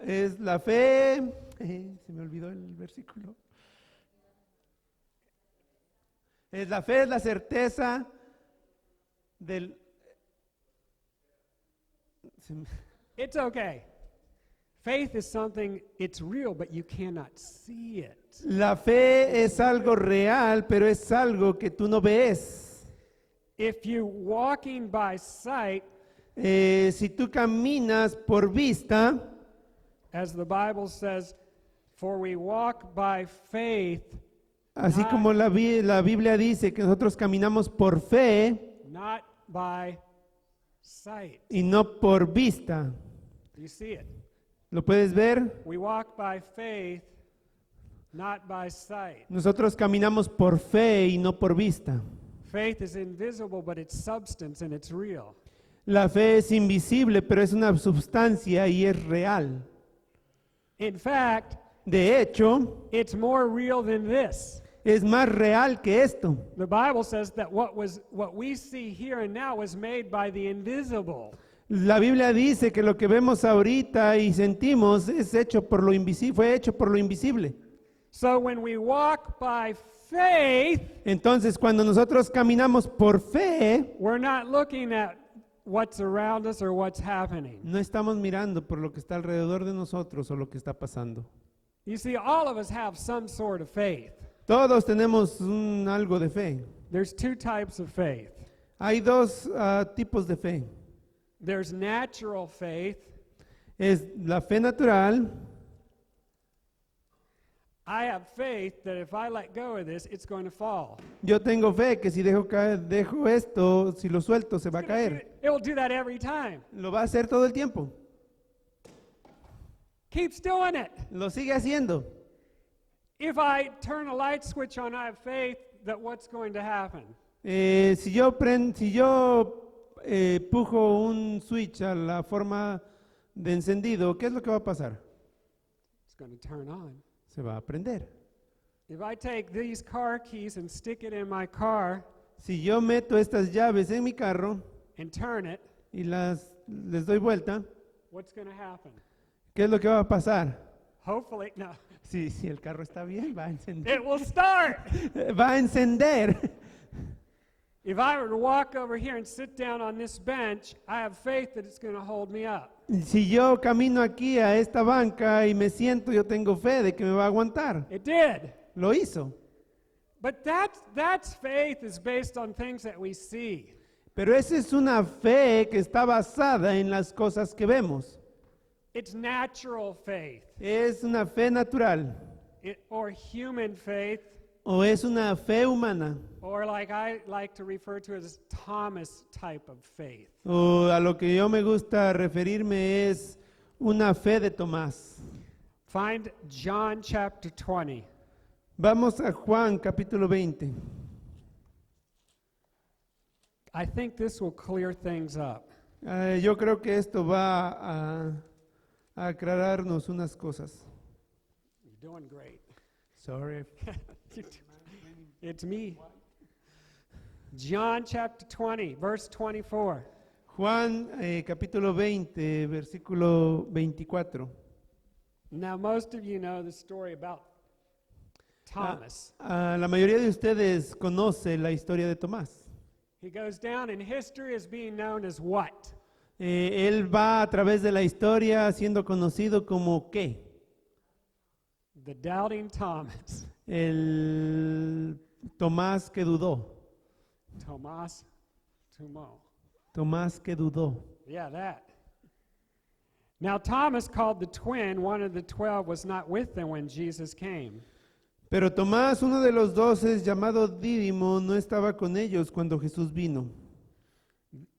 [SPEAKER 3] Es la fe, se me olvidó el versículo. Es la fe, es la certeza del.
[SPEAKER 2] It's okay. Faith is something, it's real, but you cannot see it.
[SPEAKER 3] La fe es algo real, pero es algo que tú no ves.
[SPEAKER 2] If you're walking by sight,
[SPEAKER 3] Si tú caminas por vista,
[SPEAKER 2] as the Bible says, for we walk by faith,
[SPEAKER 3] así como la Biblia dice que nosotros caminamos por fe
[SPEAKER 2] not by sight.
[SPEAKER 3] y no por vista.
[SPEAKER 2] Do you see it?
[SPEAKER 3] ¿Lo puedes ver?
[SPEAKER 2] We walk by faith, not by sight.
[SPEAKER 3] Nosotros caminamos por fe y no por vista.
[SPEAKER 2] Faith is invisible, but it's substance and it's real.
[SPEAKER 3] La fe es invisible, pero es una substancia y es real.
[SPEAKER 2] In fact,
[SPEAKER 3] De hecho,
[SPEAKER 2] it's more real than this.
[SPEAKER 3] es más real que esto.
[SPEAKER 2] The Bible says that what we see here and now was made by the invisible.
[SPEAKER 3] La Biblia dice que lo que vemos ahorita y sentimos es hecho por lo invisible, fue hecho por lo invisible.
[SPEAKER 2] So when we walk by faith,
[SPEAKER 3] Entonces, cuando nosotros caminamos por fe,
[SPEAKER 2] we're not looking at what's around us or what's happening.
[SPEAKER 3] no estamos mirando por lo que está alrededor de nosotros o lo que está pasando.
[SPEAKER 2] You see, all of us have some sort of faith.
[SPEAKER 3] Todos tenemos algo de fe.
[SPEAKER 2] There's two types of faith.
[SPEAKER 3] Hay dos tipos de fe.
[SPEAKER 2] There's natural faith.
[SPEAKER 3] Es la fe natural.
[SPEAKER 2] I have faith that if I let go of this, it's going to fall.
[SPEAKER 3] Yo tengo fe que si dejo esto, si lo suelto, se va a caer.
[SPEAKER 2] It will do that every time.
[SPEAKER 3] Lo va a hacer todo el tiempo.
[SPEAKER 2] Keeps doing it.
[SPEAKER 3] Lo sigue haciendo.
[SPEAKER 2] If I turn a light switch on, I have faith that what's going to happen?
[SPEAKER 3] Si yo pujo un switch a la forma de encendido, ¿qué es lo que va a pasar?
[SPEAKER 2] It's going to turn on.
[SPEAKER 3] Se va a prender.
[SPEAKER 2] If I take these car keys and stick it in my car
[SPEAKER 3] Si yo meto estas llaves en mi carro
[SPEAKER 2] and turn it,
[SPEAKER 3] y les doy vuelta,
[SPEAKER 2] what's going to happen?
[SPEAKER 3] ¿qué es lo que va a pasar?
[SPEAKER 2] Hopefully, no.
[SPEAKER 3] Si el carro está bien, va a encender.
[SPEAKER 2] It will start.
[SPEAKER 3] Va a encender.
[SPEAKER 2] If I were to walk over here and sit down on this bench, I have faith that it's going to hold me up.
[SPEAKER 3] Si yo camino aquí a esta banca y me siento, yo tengo fe de que me va a aguantar.
[SPEAKER 2] It did.
[SPEAKER 3] Lo hizo.
[SPEAKER 2] But that's faith is based on things that we see.
[SPEAKER 3] Pero esa es una fe que está basada en las cosas que vemos.
[SPEAKER 2] It's natural faith
[SPEAKER 3] Es una fe natural
[SPEAKER 2] or human faith,
[SPEAKER 3] o es una fe humana
[SPEAKER 2] or like I like to refer to as Thomas type of faith.
[SPEAKER 3] o a lo que yo me gusta referirme es una fe de Tomás.
[SPEAKER 2] Find John chapter 20.
[SPEAKER 3] Vamos a Juan capítulo 20.
[SPEAKER 2] I think this will clear things up.
[SPEAKER 3] Yo creo que esto va a aclararnos unas cosas.
[SPEAKER 2] You're doing great.
[SPEAKER 3] Sorry.
[SPEAKER 2] It's me. John chapter 20, verse 24.
[SPEAKER 3] Juan capítulo 20, versículo 24.
[SPEAKER 2] Now, most of you know the story about Thomas.
[SPEAKER 3] La mayoría de ustedes conoce la historia de Tomás.
[SPEAKER 2] He goes down in history as being known as what?
[SPEAKER 3] Él va a través de la historia siendo conocido como ¿qué?
[SPEAKER 2] The doubting Thomas.
[SPEAKER 3] El Tomás que dudó.
[SPEAKER 2] Tomás Tumo.
[SPEAKER 3] Tomás que dudó.
[SPEAKER 2] Yeah, that. Now, Thomas, called the twin, one of the 12, was not with them when Jesus came.
[SPEAKER 3] Pero Tomás, uno de los 12, llamado Dídimo, no estaba con ellos cuando Jesús vino.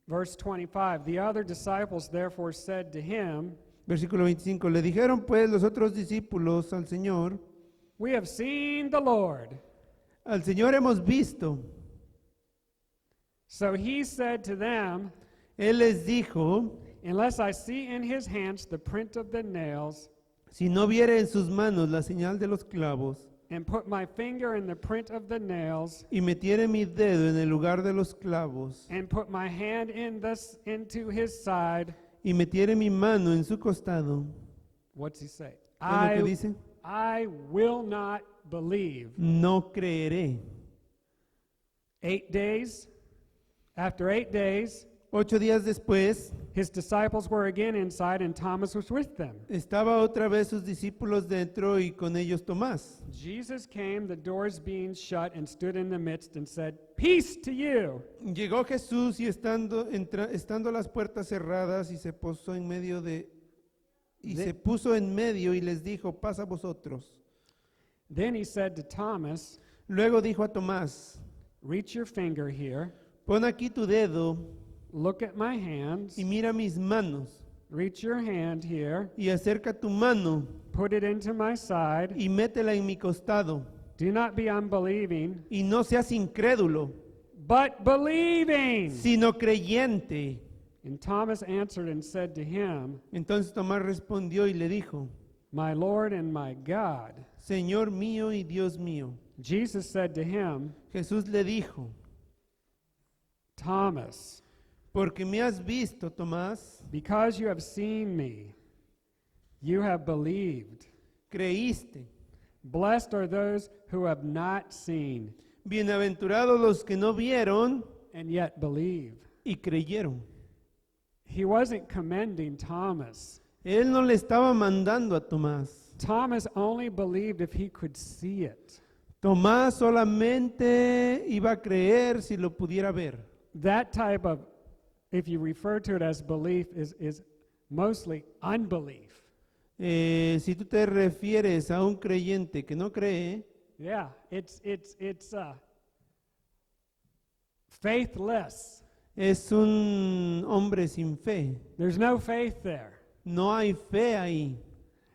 [SPEAKER 2] Verse 25, the other disciples therefore said to him,
[SPEAKER 3] Versículo 25. Le dijeron pues los otros discípulos al Señor,
[SPEAKER 2] we have seen the Lord.
[SPEAKER 3] al Señor hemos visto.
[SPEAKER 2] So he said to them,
[SPEAKER 3] Él les dijo,
[SPEAKER 2] unless I see in his hands the print of the nails,
[SPEAKER 3] si no viere en sus manos la señal de los clavos,
[SPEAKER 2] and put my finger in the print of the nails,
[SPEAKER 3] y metiere mi dedo en el lugar de los clavos,
[SPEAKER 2] and put my hand into his side,
[SPEAKER 3] y metiere mi mano en su costado,
[SPEAKER 2] what's he say?
[SPEAKER 3] ¿qué es lo que dice?
[SPEAKER 2] I will not believe.
[SPEAKER 3] No creeré.
[SPEAKER 2] 8 days, after 8 days,
[SPEAKER 3] 8 días después,
[SPEAKER 2] his disciples were again inside and Thomas was with them.
[SPEAKER 3] estaba otra vez sus discípulos dentro y con ellos Tomás.
[SPEAKER 2] Jesus came, the doors being shut, and stood in the midst and said, peace to you.
[SPEAKER 3] Llegó Jesús y estando las puertas cerradas y se puso en medio y les dijo, paz a vosotros.
[SPEAKER 2] Then he said to Thomas,
[SPEAKER 3] Luego dijo a Tomás,
[SPEAKER 2] reach your finger here,
[SPEAKER 3] pon aquí tu dedo
[SPEAKER 2] look at my hands,
[SPEAKER 3] y mira mis manos
[SPEAKER 2] reach your hand here,
[SPEAKER 3] y acerca tu mano
[SPEAKER 2] put it into my side,
[SPEAKER 3] y métela en mi costado
[SPEAKER 2] do not be unbelieving,
[SPEAKER 3] y no seas incrédulo,
[SPEAKER 2] but believing.
[SPEAKER 3] sino creyente.
[SPEAKER 2] And Thomas answered and said to him,
[SPEAKER 3] Entonces Tomás respondió y le dijo,
[SPEAKER 2] my Lord and my God.
[SPEAKER 3] Señor mío y Dios mío.
[SPEAKER 2] Jesus said to him,
[SPEAKER 3] Jesús le dijo,
[SPEAKER 2] Thomas,
[SPEAKER 3] porque me has visto, Tomás,
[SPEAKER 2] because you have seen me, you have believed.
[SPEAKER 3] creíste.
[SPEAKER 2] Blessed are those who have not seen
[SPEAKER 3] Bienaventurados los que no vieron
[SPEAKER 2] and yet believe.
[SPEAKER 3] y creyeron.
[SPEAKER 2] He wasn't commending Thomas.
[SPEAKER 3] Él no le estaba mandando a Tomás.
[SPEAKER 2] Thomas only believed if he could see it.
[SPEAKER 3] Tomás solamente iba a creer si lo pudiera ver.
[SPEAKER 2] That type of, if you refer to it as belief, is mostly unbelief.
[SPEAKER 3] Si tú te refieres a un creyente que no cree,
[SPEAKER 2] Yeah, it's faithless.
[SPEAKER 3] es un hombre sin fe.
[SPEAKER 2] There's no faith there.
[SPEAKER 3] No hay fe ahí.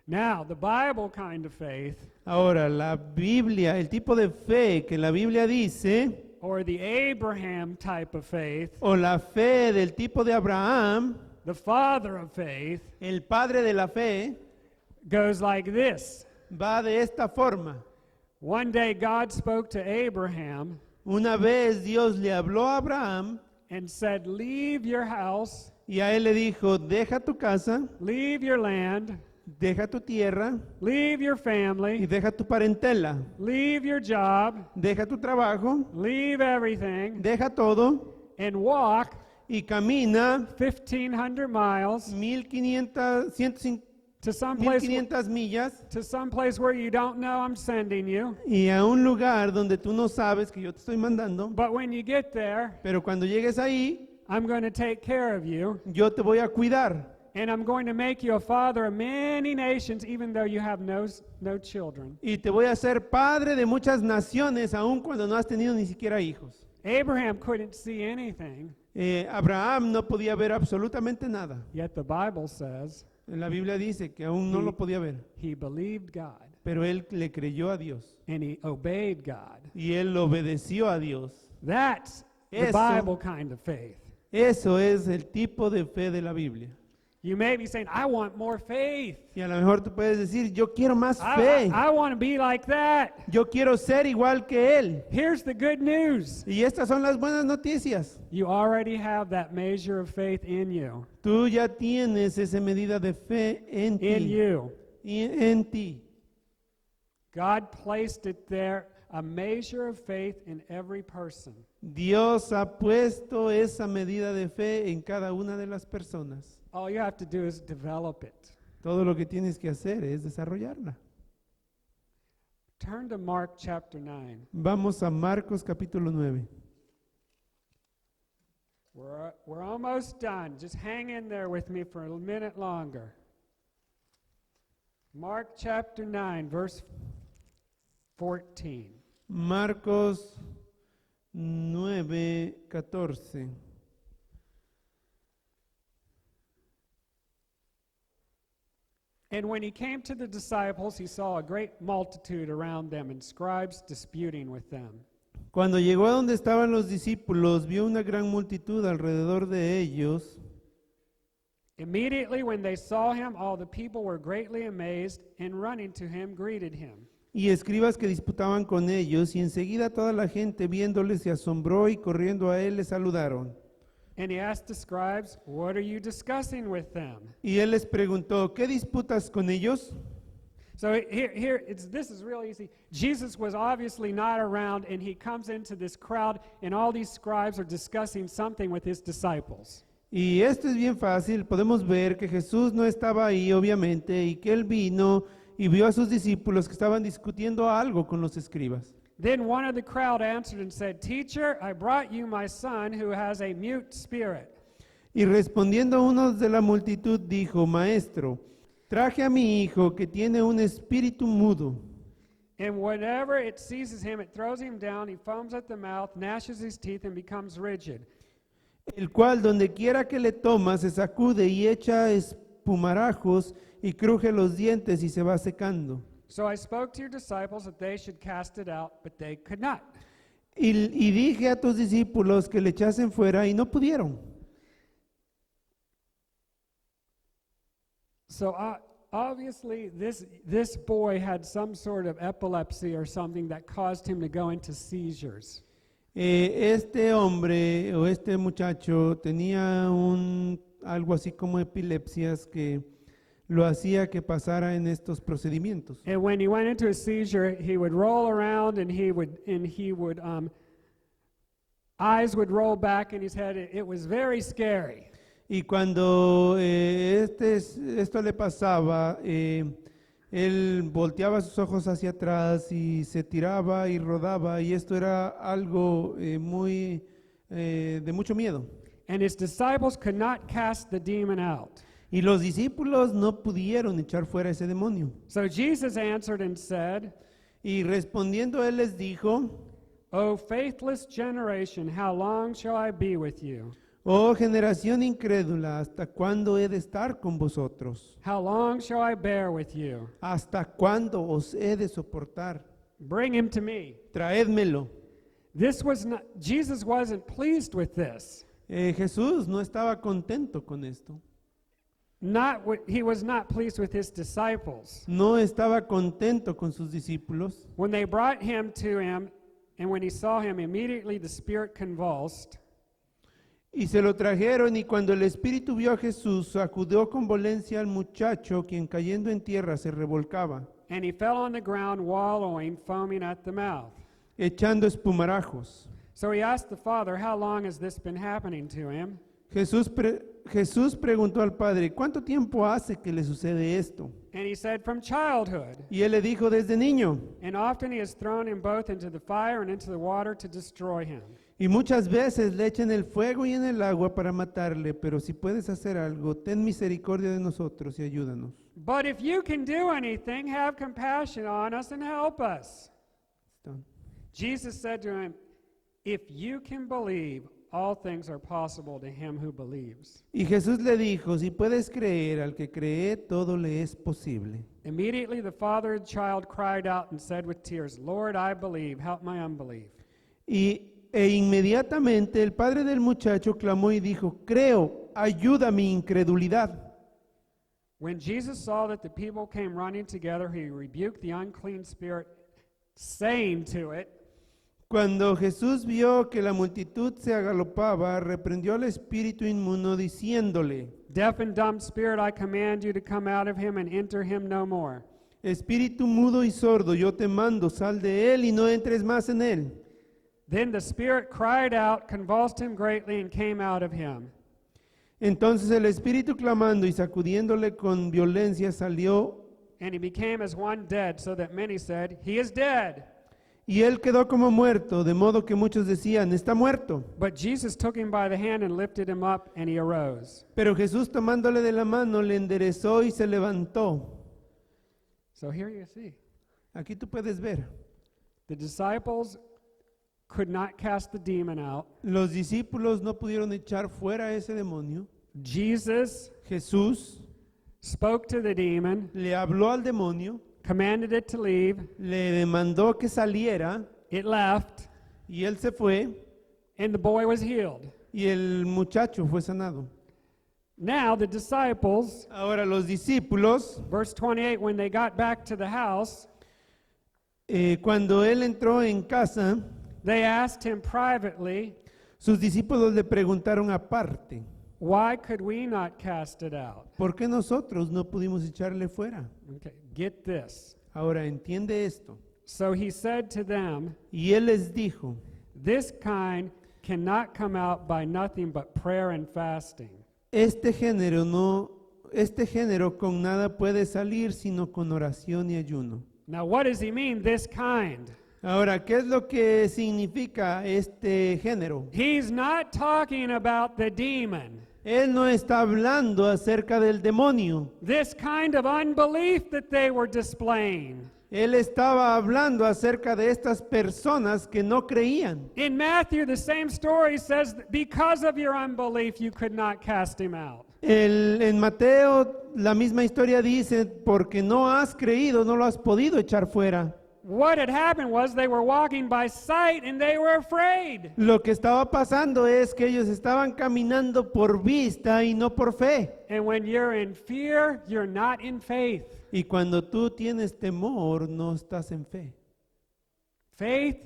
[SPEAKER 2] Now, the Bible kind of faith,
[SPEAKER 3] Ahora, la Biblia, el tipo de fe que la Biblia dice,
[SPEAKER 2] or the Abraham type of faith,
[SPEAKER 3] o la fe del tipo de Abraham,
[SPEAKER 2] the father of faith,
[SPEAKER 3] el padre de la fe,
[SPEAKER 2] goes like this.
[SPEAKER 3] va de esta forma.
[SPEAKER 2] One day God spoke to Abraham
[SPEAKER 3] Una vez Dios le habló a Abraham
[SPEAKER 2] and said, leave your house,
[SPEAKER 3] y a él le dijo, deja tu casa,
[SPEAKER 2] leave your land,
[SPEAKER 3] deja tu tierra
[SPEAKER 2] leave your
[SPEAKER 3] y
[SPEAKER 2] family,
[SPEAKER 3] deja tu parentela,
[SPEAKER 2] leave your job,
[SPEAKER 3] deja tu trabajo,
[SPEAKER 2] leave everything,
[SPEAKER 3] deja todo
[SPEAKER 2] and walk
[SPEAKER 3] y camina
[SPEAKER 2] 1,500 miles
[SPEAKER 3] 1500, 150,
[SPEAKER 2] to someplace
[SPEAKER 3] 1500 millas
[SPEAKER 2] where you don't know I'm sending you.
[SPEAKER 3] y a un lugar donde tú no sabes que yo te estoy mandando,
[SPEAKER 2] But when you get there,
[SPEAKER 3] pero cuando llegues ahí,
[SPEAKER 2] I'm going to take care of you,
[SPEAKER 3] yo te voy a cuidar
[SPEAKER 2] and I'm going to make you a father of many nations, even though you have no children.
[SPEAKER 3] y te voy a hacer padre de muchas naciones, aun cuando no has tenido ni siquiera hijos.
[SPEAKER 2] Abraham couldn't see anything,
[SPEAKER 3] Abraham no podía ver absolutamente nada.
[SPEAKER 2] yet the Bible says
[SPEAKER 3] La Biblia dice que aún no lo podía ver,
[SPEAKER 2] he believed God,
[SPEAKER 3] pero él le creyó a Dios
[SPEAKER 2] and he obeyed God.
[SPEAKER 3] y él obedeció a Dios.
[SPEAKER 2] That's the
[SPEAKER 3] Eso-
[SPEAKER 2] Bible kind of faith.
[SPEAKER 3] Eso es el tipo de fe de la Biblia.
[SPEAKER 2] You may be saying, I want more faith.
[SPEAKER 3] Y a lo mejor tú puedes decir, yo quiero más
[SPEAKER 2] I
[SPEAKER 3] fe,
[SPEAKER 2] want to be like that.
[SPEAKER 3] yo quiero ser igual que él.
[SPEAKER 2] Here's the good news.
[SPEAKER 3] Y estas son las buenas noticias.
[SPEAKER 2] You already have that measure of faith in you.
[SPEAKER 3] Tú ya tienes esa medida de fe en
[SPEAKER 2] In
[SPEAKER 3] ti.
[SPEAKER 2] you.
[SPEAKER 3] Y en ti.
[SPEAKER 2] God placed it there, a measure of faith in every person.
[SPEAKER 3] Dios ha puesto esa medida de fe en cada una de las personas.
[SPEAKER 2] All you have to do is develop it.
[SPEAKER 3] Todo lo que tienes que hacer es desarrollarla.
[SPEAKER 2] Turn to Mark chapter 9.
[SPEAKER 3] Vamos a Marcos capítulo 9.
[SPEAKER 2] We're almost done. Just hang in there with me for a minute longer. Mark chapter 9, verse 14.
[SPEAKER 3] Marcos 9:14.
[SPEAKER 2] And when he came to the disciples, he saw a great multitude around them and scribes disputing with them.
[SPEAKER 3] Cuando llegó a donde estaban los discípulos, vio una gran multitud alrededor de ellos.
[SPEAKER 2] Immediately when they saw him, all the people were greatly amazed, and running to him greeted him.
[SPEAKER 3] Y escribas que disputaban con ellos, y enseguida toda la gente viéndoles se asombró y corriendo a él le saludaron.
[SPEAKER 2] And he asked the scribes, what are you discussing with them?
[SPEAKER 3] Y él les preguntó, ¿qué disputas con ellos?
[SPEAKER 2] So this is real easy. Jesus was obviously not around, and he comes into this crowd, and all these scribes are discussing something with his disciples.
[SPEAKER 3] Y esto es bien fácil, podemos ver que Jesús no estaba ahí obviamente y que él vino y vio a sus discípulos que estaban discutiendo algo con los escribas.
[SPEAKER 2] Then one of the crowd answered and said, Teacher, I brought you my son who has a mute spirit.
[SPEAKER 3] Y respondiendo uno de la multitud dijo, Maestro, traje a mi hijo que tiene un espíritu mudo.
[SPEAKER 2] And whenever it seizes him, it throws him down, he foams at the mouth, gnashes his teeth, and becomes rigid.
[SPEAKER 3] El cual donde quiera que le toma se sacude y echa espumarajos y cruje los dientes y se va secando.
[SPEAKER 2] So I spoke to your disciples that they should cast it out, but they could not.
[SPEAKER 3] Y dije a tus discípulos que le echasen fuera y no pudieron.
[SPEAKER 2] So obviously this boy had some sort of epilepsy or something that caused him to go into seizures.
[SPEAKER 3] Este hombre o este muchacho tenía algo así como epilepsias que lo hacía que pasara en estos procedimientos.
[SPEAKER 2] And when he went into a seizure, he would roll around and he would eyes would roll back in his head. It was very scary.
[SPEAKER 3] Y cuando esto le pasaba, Él volteaba sus ojos hacia atrás y se tiraba y rodaba, y esto era algo de mucho miedo.
[SPEAKER 2] And his disciples could not cast the demon out.
[SPEAKER 3] Y los discípulos no pudieron echar fuera ese demonio.
[SPEAKER 2] So Jesus answered and said,
[SPEAKER 3] Y respondiendo él les dijo:
[SPEAKER 2] O faithless generation, how long shall I be with you?
[SPEAKER 3] Oh generación incrédula, ¿hasta cuándo he de estar con vosotros?
[SPEAKER 2] How long shall I bear with you?
[SPEAKER 3] ¿Hasta cuándo os he de soportar?
[SPEAKER 2] Bring him to me.
[SPEAKER 3] Traédmelo.
[SPEAKER 2] Jesus wasn't pleased with this.
[SPEAKER 3] Jesús no estaba contento con esto.
[SPEAKER 2] He was not pleased with his disciples.
[SPEAKER 3] No estaba contento con sus discípulos.
[SPEAKER 2] When they brought him to him, and when he saw him, immediately the spirit convulsed.
[SPEAKER 3] Y se lo trajeron, y cuando el espíritu vio a Jesús, sacudió con violencia al muchacho, quien cayendo en tierra se revolcaba,
[SPEAKER 2] And he fell on the ground, wallowing, foaming at the mouth.
[SPEAKER 3] echando espumarajos.
[SPEAKER 2] So he asked the father, How long has this been happening to him?
[SPEAKER 3] Jesús preguntó al padre: ¿cuánto tiempo hace que le sucede esto?
[SPEAKER 2] And he said, From childhood.
[SPEAKER 3] Y él le dijo: desde niño.
[SPEAKER 2] And often he has thrown him both into the fire and into the water to destroy him.
[SPEAKER 3] Y muchas veces le echan el fuego y en el agua para matarle, pero si puedes hacer algo, ten misericordia de nosotros y ayúdanos.
[SPEAKER 2] But if you can do anything, have compassion on us and help us. Jesus said to him, If you can believe, all things are possible to him who believes.
[SPEAKER 3] Y Jesús le dijo: si puedes creer, al que cree, todo le es posible.
[SPEAKER 2] Immediately the father of the child cried out and said with tears, Lord, I believe, help my unbelief.
[SPEAKER 3] E inmediatamente el padre del muchacho clamó y dijo: creo, ayuda mi incredulidad.
[SPEAKER 2] When Jesus saw that the people came running together, he rebuked the unclean spirit, saying to it,
[SPEAKER 3] Cuando Jesús vio que la multitud se agalopaba, reprendió al espíritu inmundo diciéndole:
[SPEAKER 2] Deaf and dumb spirit, I command you to come out of him and enter him no more.
[SPEAKER 3] Espíritu mudo y sordo, yo te mando, sal de él y no entres más en él.
[SPEAKER 2] Then the spirit cried out, convulsed him greatly, and came out of him.
[SPEAKER 3] Entonces el espíritu, clamando y sacudiéndole con violencia, salió,
[SPEAKER 2] And he became as one dead, so that many said, He is dead.
[SPEAKER 3] y él quedó como muerto, de modo que muchos decían: está muerto.
[SPEAKER 2] But Jesus took him by the hand and lifted him up, and he arose.
[SPEAKER 3] Pero Jesús, tomándole de la mano, le enderezó y se levantó.
[SPEAKER 2] So here you see,
[SPEAKER 3] Aquí tú puedes ver,
[SPEAKER 2] the disciples could not cast the demon out.
[SPEAKER 3] los discípulos no pudieron echar fuera ese demonio.
[SPEAKER 2] Jesus
[SPEAKER 3] Jesús
[SPEAKER 2] spoke to the demon,
[SPEAKER 3] le habló al demonio,
[SPEAKER 2] commanded it to leave.
[SPEAKER 3] le demandó que saliera,
[SPEAKER 2] It left,
[SPEAKER 3] y él se fue,
[SPEAKER 2] and the boy was healed.
[SPEAKER 3] y el muchacho fue sanado.
[SPEAKER 2] Now the disciples,
[SPEAKER 3] Ahora los discípulos,
[SPEAKER 2] verse 28, when they got back to the house,
[SPEAKER 3] cuando él entró en casa,
[SPEAKER 2] they asked him privately,
[SPEAKER 3] sus discípulos le preguntaron aparte:
[SPEAKER 2] Why could we not cast it out?
[SPEAKER 3] ¿por qué nosotros no pudimos echarle fuera?
[SPEAKER 2] Okay, get this.
[SPEAKER 3] Ahora entiende esto.
[SPEAKER 2] So he said to them,
[SPEAKER 3] Y él les dijo:
[SPEAKER 2] This kind cannot come out by nothing but prayer and fasting.
[SPEAKER 3] este género con nada puede salir sino con oración y ayuno.
[SPEAKER 2] Now, what does he mean, this kind?
[SPEAKER 3] Ahora, ¿qué es lo que significa este género?
[SPEAKER 2] He's not talking about the demon.
[SPEAKER 3] Él no está hablando acerca del demonio.
[SPEAKER 2] This kind of unbelief that they were displaying.
[SPEAKER 3] Él estaba hablando acerca de estas personas que no creían.
[SPEAKER 2] In Matthew, the same story says that because of your unbelief, you could not cast him out.
[SPEAKER 3] En Mateo, la misma historia dice: porque no has creído, no lo has podido echar fuera.
[SPEAKER 2] What had happened was they were walking by sight and they were afraid.
[SPEAKER 3] Lo que estaba pasando es que ellos estaban caminando por vista y no por fe.
[SPEAKER 2] And when you're in fear, you're not in faith.
[SPEAKER 3] Y cuando tú tienes temor, no estás en fe.
[SPEAKER 2] Faith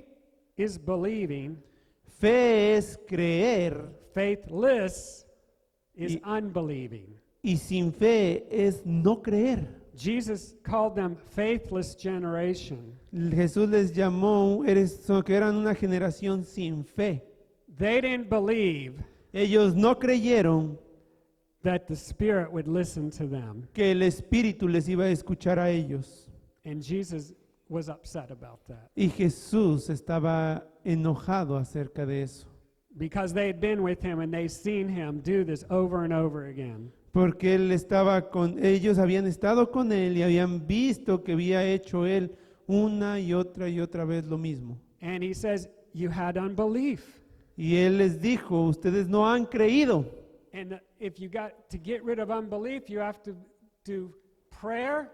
[SPEAKER 2] is believing.
[SPEAKER 3] Fe es creer,
[SPEAKER 2] Faithless is
[SPEAKER 3] Y-
[SPEAKER 2] unbelieving.
[SPEAKER 3] y sin fe es no creer.
[SPEAKER 2] Jesus called them faithless generation.
[SPEAKER 3] Jesús les llamó que eran una generación sin fe.
[SPEAKER 2] They didn't believe,
[SPEAKER 3] Ellos no creyeron,
[SPEAKER 2] that the Spirit would listen to them.
[SPEAKER 3] que el Espíritu les iba a escuchar a ellos.
[SPEAKER 2] And Jesus was upset about that
[SPEAKER 3] Y Jesús estaba enojado acerca de eso,
[SPEAKER 2] because they had been with him and they'd seen him do this over and over again.
[SPEAKER 3] porque ellos habían estado con él y habían visto que había hecho él una y otra vez lo mismo.
[SPEAKER 2] And he says, you had unbelief.
[SPEAKER 3] Y él les dijo, ustedes no han creído.
[SPEAKER 2] And if you got to get rid of unbelief, you have to do prayer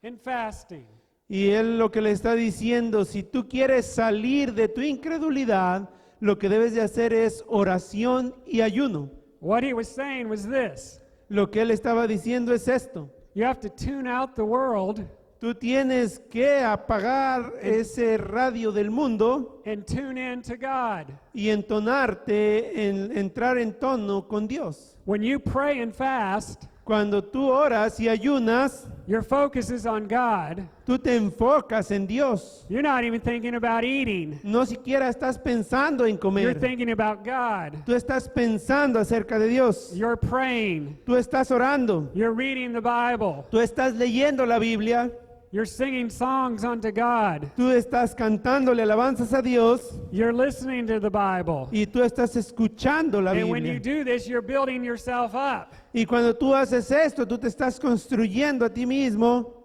[SPEAKER 2] and fasting.
[SPEAKER 3] Y él lo que le está diciendo, si tú quieres salir de tu incredulidad, lo que debes de hacer es oración y ayuno.
[SPEAKER 2] What he was saying was this:
[SPEAKER 3] Lo que él estaba diciendo es esto.
[SPEAKER 2] you have to tune out the world
[SPEAKER 3] Tú tienes que apagar ese radio del mundo
[SPEAKER 2] and tune in to God.
[SPEAKER 3] y entrar en tono con Dios.
[SPEAKER 2] When you pray and fast,
[SPEAKER 3] Cuando tú oras y ayunas,
[SPEAKER 2] your focus is on God.
[SPEAKER 3] tú te enfocas en Dios.
[SPEAKER 2] You're not even thinking about eating.
[SPEAKER 3] No siquiera estás pensando en
[SPEAKER 2] You're
[SPEAKER 3] comer.
[SPEAKER 2] thinking about God.
[SPEAKER 3] Tú estás pensando acerca de Dios.
[SPEAKER 2] You're praying.
[SPEAKER 3] Tú estás orando.
[SPEAKER 2] You're reading the Bible.
[SPEAKER 3] Tú estás leyendo la Biblia.
[SPEAKER 2] You're singing songs unto God.
[SPEAKER 3] Tú estás cantándole alabanzas a Dios.
[SPEAKER 2] You're listening to the Bible.
[SPEAKER 3] Y tú estás escuchando la
[SPEAKER 2] And when you
[SPEAKER 3] Biblia.
[SPEAKER 2] do this, you're building yourself up.
[SPEAKER 3] Y cuando tú haces esto, tú te estás construyendo a ti mismo.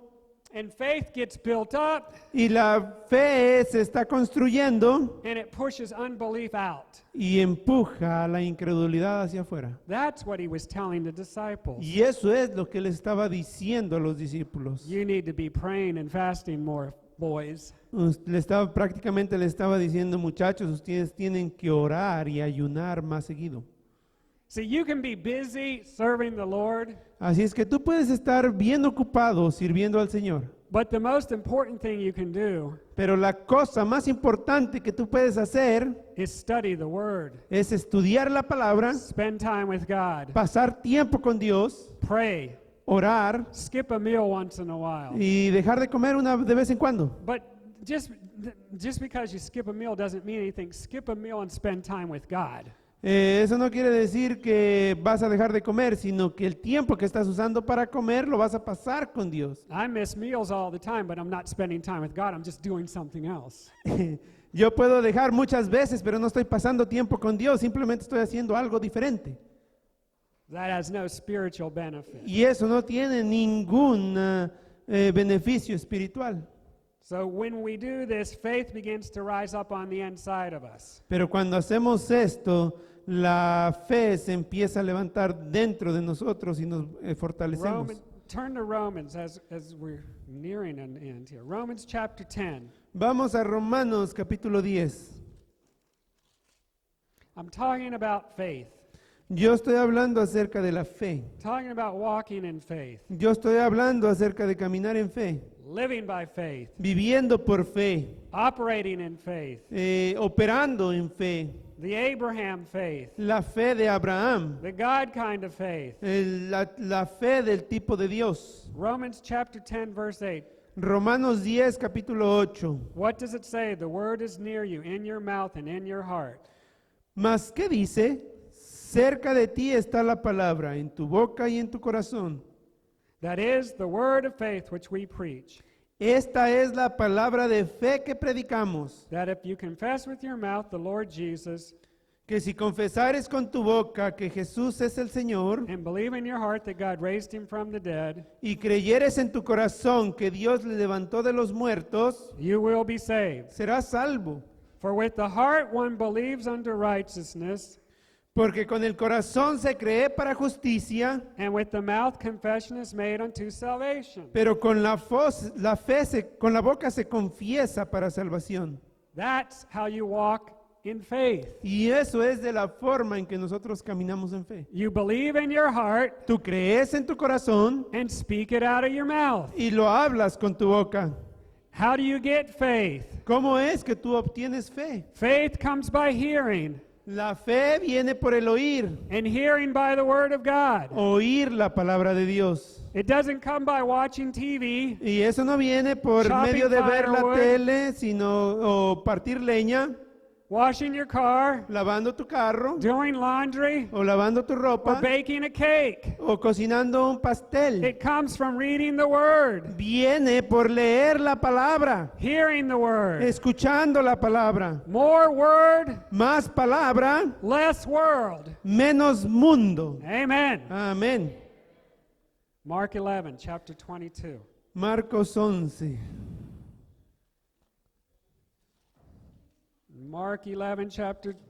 [SPEAKER 2] And faith gets built up,
[SPEAKER 3] Y la fe se está construyendo
[SPEAKER 2] and it pushes unbelief out.
[SPEAKER 3] y empuja a la incredulidad hacia afuera.
[SPEAKER 2] That's what he was telling the disciples.
[SPEAKER 3] Y eso es lo que le estaba diciendo a los discípulos.
[SPEAKER 2] You need to be praying and fasting more, boys.
[SPEAKER 3] Prácticamente le estaba diciendo, muchachos, ustedes tienen que orar y ayunar más seguido.
[SPEAKER 2] See, you can be busy serving the Lord,
[SPEAKER 3] Así es que tú puedes estar bien ocupado sirviendo al Señor.
[SPEAKER 2] but the most important thing you can do
[SPEAKER 3] Pero la cosa más importante que tú puedes hacer
[SPEAKER 2] is study the Word.
[SPEAKER 3] es estudiar la palabra,
[SPEAKER 2] Spend time with God.
[SPEAKER 3] pasar tiempo con Dios,
[SPEAKER 2] Pray.
[SPEAKER 3] orar
[SPEAKER 2] Skip a meal once in a while.
[SPEAKER 3] y dejar de comer de vez en cuando.
[SPEAKER 2] But just because you skip a meal doesn't mean anything. Skip a meal and spend time with God.
[SPEAKER 3] Eso no quiere decir que vas a dejar de comer, sino que el tiempo que estás usando para comer lo vas a pasar con Dios.
[SPEAKER 2] I miss meals all the time, but I'm not spending time with God. I'm just doing something else.
[SPEAKER 3] Yo puedo dejar muchas veces, pero no estoy pasando tiempo con Dios, simplemente estoy haciendo algo diferente.
[SPEAKER 2] That has no spiritual benefit.
[SPEAKER 3] Y eso no tiene ningún beneficio espiritual.
[SPEAKER 2] So when we do this, faith begins to rise up on the inside of us.
[SPEAKER 3] Pero cuando hacemos esto, la fe se empieza a levantar dentro de nosotros y nos fortalecemos.
[SPEAKER 2] Turn to Romans as we're nearing an end here. Romans chapter 10.
[SPEAKER 3] Vamos a Romanos capítulo 10.
[SPEAKER 2] I'm talking about faith.
[SPEAKER 3] Yo estoy hablando acerca de la fe.
[SPEAKER 2] Talking about walking in faith.
[SPEAKER 3] Yo estoy hablando acerca de caminar en fe,
[SPEAKER 2] Living by faith.
[SPEAKER 3] viviendo por fe,
[SPEAKER 2] Operating in faith.
[SPEAKER 3] operando en fe.
[SPEAKER 2] The Abraham faith.
[SPEAKER 3] La fe de Abraham,
[SPEAKER 2] The God kind of faith.
[SPEAKER 3] la fe del tipo de Dios.
[SPEAKER 2] Romans chapter 10 verse 8.
[SPEAKER 3] Romanos 10 capítulo 8.
[SPEAKER 2] What does it say? The word is near you, in your mouth and in your heart.
[SPEAKER 3] Mas, ¿qué dice? Cerca de ti está la palabra, en tu boca y en tu corazón.
[SPEAKER 2] That is the word of faith which we preach.
[SPEAKER 3] Esta es la palabra de fe que predicamos,
[SPEAKER 2] That if you confess with your mouth the Lord Jesus
[SPEAKER 3] que si confesares con tu boca que Jesús es el Señor
[SPEAKER 2] and believe in your heart that God raised him from the dead,
[SPEAKER 3] y creyeres en tu corazón que Dios le levantó de los muertos,
[SPEAKER 2] you will be saved.
[SPEAKER 3] serás salvo.
[SPEAKER 2] For with the heart one believes unto righteousness,
[SPEAKER 3] Porque con el corazón se cree para justicia,
[SPEAKER 2] and with the mouth confession is made unto salvation.
[SPEAKER 3] pero con con la boca se confiesa para salvación.
[SPEAKER 2] That's how you walk in faith.
[SPEAKER 3] Y eso es de la forma en que nosotros caminamos en fe.
[SPEAKER 2] You believe in your heart
[SPEAKER 3] Tú crees en tu corazón
[SPEAKER 2] and speak it out of your mouth.
[SPEAKER 3] y lo hablas con tu boca.
[SPEAKER 2] How do you get faith?
[SPEAKER 3] ¿Cómo es que tú obtienes fe?
[SPEAKER 2] Faith comes by hearing,
[SPEAKER 3] La fe viene por el oír,
[SPEAKER 2] and hearing by the word of God.
[SPEAKER 3] oír la palabra de Dios.
[SPEAKER 2] It doesn't come by watching TV.
[SPEAKER 3] Y eso no viene por
[SPEAKER 2] Chopping
[SPEAKER 3] medio de ver la
[SPEAKER 2] firewood.
[SPEAKER 3] tele, sino o partir leña.
[SPEAKER 2] washing your car,
[SPEAKER 3] lavando tu carro,
[SPEAKER 2] doing laundry,
[SPEAKER 3] o lavando tu
[SPEAKER 2] or
[SPEAKER 3] ropa,
[SPEAKER 2] baking a cake.
[SPEAKER 3] o cocinando un pastel.
[SPEAKER 2] It comes from reading the Word,
[SPEAKER 3] Viene por leer la palabra,
[SPEAKER 2] hearing the Word.
[SPEAKER 3] escuchando la palabra.
[SPEAKER 2] More Word,
[SPEAKER 3] Más palabra,
[SPEAKER 2] less world.
[SPEAKER 3] menos mundo.
[SPEAKER 2] Amen.
[SPEAKER 3] Amén.
[SPEAKER 2] Mark 11, chapter 22.
[SPEAKER 3] Marcos 11.
[SPEAKER 2] Mark 11,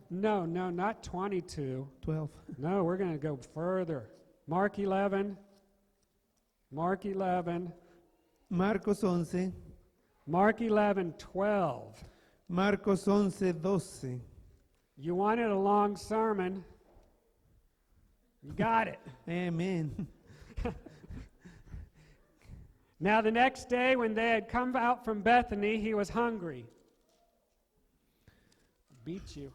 [SPEAKER 2] not 22.
[SPEAKER 3] 12.
[SPEAKER 2] No, we're going to go further. Mark 11,
[SPEAKER 3] Marcos 11.
[SPEAKER 2] Mark 11, 12.
[SPEAKER 3] Marcos 11, 12.
[SPEAKER 2] You wanted a long sermon. You got it.
[SPEAKER 3] Amén.
[SPEAKER 2] Now the next day when they had come out from Bethany, he was hungry. Beat you.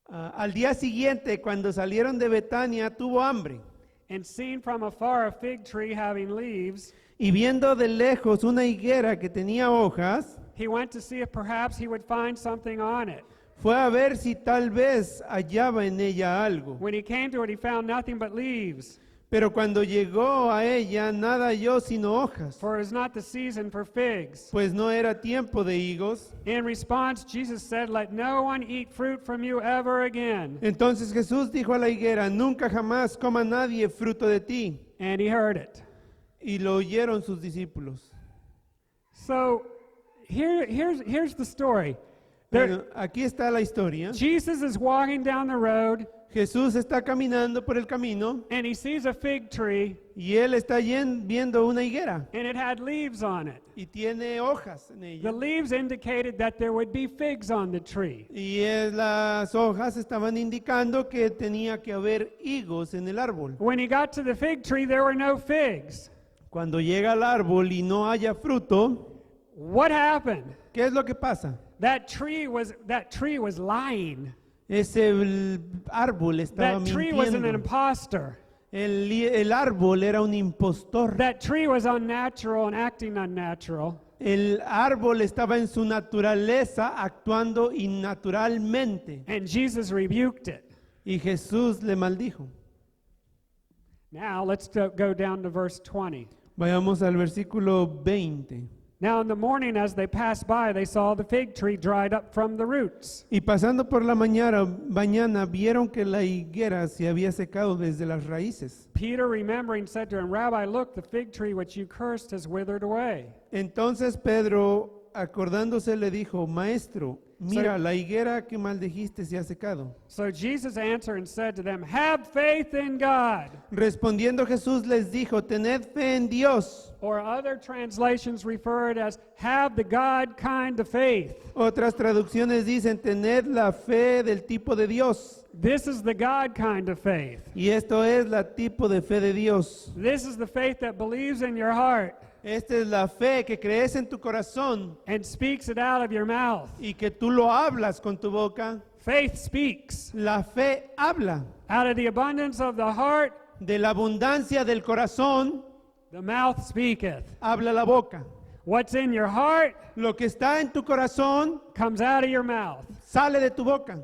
[SPEAKER 3] Al día siguiente, cuando salieron de Betania, tuvo hambre.
[SPEAKER 2] And seeing from afar a fig tree having leaves,
[SPEAKER 3] Y viendo de lejos una higuera que tenía hojas,
[SPEAKER 2] he went to see if perhaps he would find something on it.
[SPEAKER 3] fue a ver si tal vez hallaba en ella algo.
[SPEAKER 2] When he came to it, he found nothing but leaves,
[SPEAKER 3] Pero cuando llegó a ella, nada halló sino hojas,
[SPEAKER 2] for it was not the season for figs.
[SPEAKER 3] pues no era tiempo de higos.
[SPEAKER 2] In response, Jesus said, "Let no one eat fruit from you ever again."
[SPEAKER 3] Entonces Jesús dijo a la higuera, nunca jamás coma nadie fruto de ti.
[SPEAKER 2] And he heard it.
[SPEAKER 3] Y lo oyeron sus discípulos.
[SPEAKER 2] So here's the story. There-
[SPEAKER 3] Bueno, aquí está la historia.
[SPEAKER 2] Jesus is walking down the road,
[SPEAKER 3] Jesús está caminando por el camino
[SPEAKER 2] and he sees a fig tree,
[SPEAKER 3] y él está viendo una higuera
[SPEAKER 2] and it had leaves on it.
[SPEAKER 3] y tiene hojas en
[SPEAKER 2] The
[SPEAKER 3] ella.
[SPEAKER 2] leaves indicated that there would be figs on the tree.
[SPEAKER 3] Las hojas estaban indicando que tenía que haber higos en el árbol.
[SPEAKER 2] When he got to the fig tree, there were no figs.
[SPEAKER 3] Cuando llega al árbol y no haya fruto,
[SPEAKER 2] What happened?
[SPEAKER 3] ¿qué es lo que pasa?
[SPEAKER 2] That tree was lying.
[SPEAKER 3] Ese árbol estaba
[SPEAKER 2] That tree was an
[SPEAKER 3] mintiendo.
[SPEAKER 2] imposter.
[SPEAKER 3] El árbol era un impostor.
[SPEAKER 2] That tree was unnatural and acting unnatural.
[SPEAKER 3] El árbol estaba en su naturaleza actuando innaturalmente.
[SPEAKER 2] And Jesus rebuked it.
[SPEAKER 3] Y Jesús le maldijo.
[SPEAKER 2] Now let's go down to verse 20.
[SPEAKER 3] Vayamos al versículo 20.
[SPEAKER 2] Now in the morning as they passed by, they saw the fig tree dried up from the roots.
[SPEAKER 3] Y pasando por la mañana vieron que la higuera se había secado desde las raíces.
[SPEAKER 2] Peter, remembering, said to him, "Rabbi, look, the fig tree which you cursed has withered away."
[SPEAKER 3] Entonces Pedro, acordándose, le dijo, Maestro, mira, la higuera que maldijiste se ha secado.
[SPEAKER 2] So Jesus answered and said to them, "Have faith in God."
[SPEAKER 3] Respondiendo Jesús les dijo, tened fe en Dios.
[SPEAKER 2] Or other translations refer it as, "Have the God kind of faith."
[SPEAKER 3] Otras traducciones dicen, tened la fe del tipo de Dios.
[SPEAKER 2] This is the God kind of faith.
[SPEAKER 3] Y esto es la tipo de fe de Dios.
[SPEAKER 2] This is the faith that believes in your heart
[SPEAKER 3] Esta es la fe que crees en tu corazón
[SPEAKER 2] and speaks it out of your mouth.
[SPEAKER 3] y que tú lo hablas con tu boca.
[SPEAKER 2] Faith speaks.
[SPEAKER 3] La fe habla.
[SPEAKER 2] Out of the abundance of the heart,
[SPEAKER 3] De la abundancia del corazón,
[SPEAKER 2] the mouth speaketh.
[SPEAKER 3] habla la boca.
[SPEAKER 2] What's in your heart
[SPEAKER 3] Lo que está en tu corazón
[SPEAKER 2] comes out of your mouth.
[SPEAKER 3] sale de tu boca.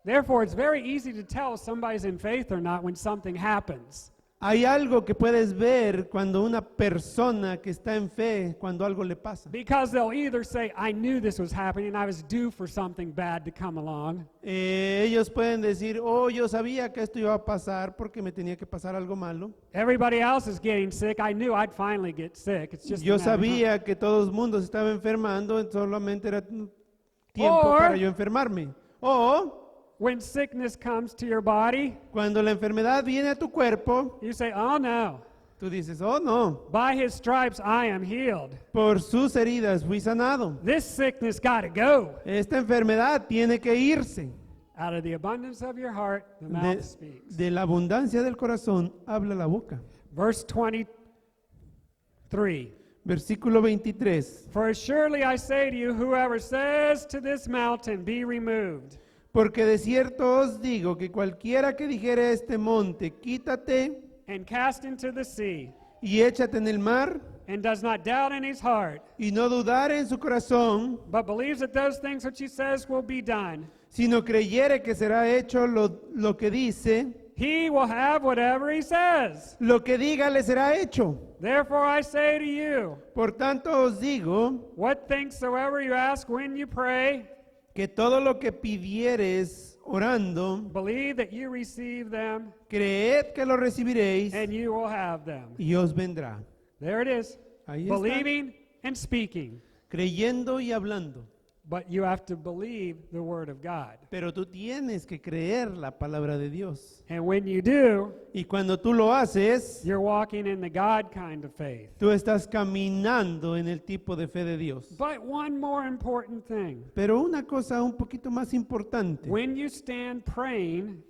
[SPEAKER 2] Therefore, it's very easy to tell if somebody's in faith or not when something happens.
[SPEAKER 3] Hay algo que puedes ver cuando una persona que está en fe, cuando algo le pasa.
[SPEAKER 2] Because they'll either say, "I knew this was happening, I was due for something bad to come along."
[SPEAKER 3] Ellos pueden decir, oh, yo sabía que esto iba a pasar porque me tenía que pasar algo malo.
[SPEAKER 2] Everybody else is getting sick. I knew I'd finally get sick. It's just a
[SPEAKER 3] Yo
[SPEAKER 2] matter of time.
[SPEAKER 3] sabía que todo el mundo se estaba enfermando, solamente era tiempo
[SPEAKER 2] Or-
[SPEAKER 3] para yo enfermarme. O
[SPEAKER 2] When sickness comes to your body,
[SPEAKER 3] cuando la enfermedad viene a tu cuerpo,
[SPEAKER 2] you say, "Oh no,
[SPEAKER 3] tú dices, oh no,
[SPEAKER 2] by his stripes I am healed.
[SPEAKER 3] por sus heridas fui sanado.
[SPEAKER 2] This sickness got to go."
[SPEAKER 3] Esta enfermedad tiene que irse.
[SPEAKER 2] Out of the abundance of your heart, the mouth speaks.
[SPEAKER 3] De la abundancia del corazón habla la boca.
[SPEAKER 2] Verse 23.
[SPEAKER 3] Versículo 23.
[SPEAKER 2] For surely I say to you, whoever says to this mountain, "Be removed,"
[SPEAKER 3] Porque de cierto os digo que cualquiera que dijere a este monte, quítate
[SPEAKER 2] and cast into the sea,
[SPEAKER 3] y échate en el mar,
[SPEAKER 2] and does not doubt in his heart,
[SPEAKER 3] y no dudare en su corazón,
[SPEAKER 2] but believes that those things which he says will be done,
[SPEAKER 3] sino creyere que será hecho lo que dice,
[SPEAKER 2] he will have whatever he says.
[SPEAKER 3] lo que diga le será hecho.
[SPEAKER 2] Therefore I say to you,
[SPEAKER 3] Por tanto os digo
[SPEAKER 2] what things soever you ask when you pray,
[SPEAKER 3] que todo lo que pidiereis orando,
[SPEAKER 2] believe that you receive them,
[SPEAKER 3] creed que lo recibiréis
[SPEAKER 2] and you will have them.
[SPEAKER 3] y os vendrá.
[SPEAKER 2] There it is.
[SPEAKER 3] Ahí está.
[SPEAKER 2] Believing and speaking.
[SPEAKER 3] Creyendo y hablando.
[SPEAKER 2] But you have to believe the word of God.
[SPEAKER 3] Pero tú tienes que creer la palabra de Dios.
[SPEAKER 2] And when you do,
[SPEAKER 3] Y cuando tú lo haces,
[SPEAKER 2] you're walking in the God kind of faith.
[SPEAKER 3] tú estás caminando en el tipo de fe de Dios.
[SPEAKER 2] But one more important thing.
[SPEAKER 3] Pero una cosa un poquito más importante.
[SPEAKER 2] When you stand praying,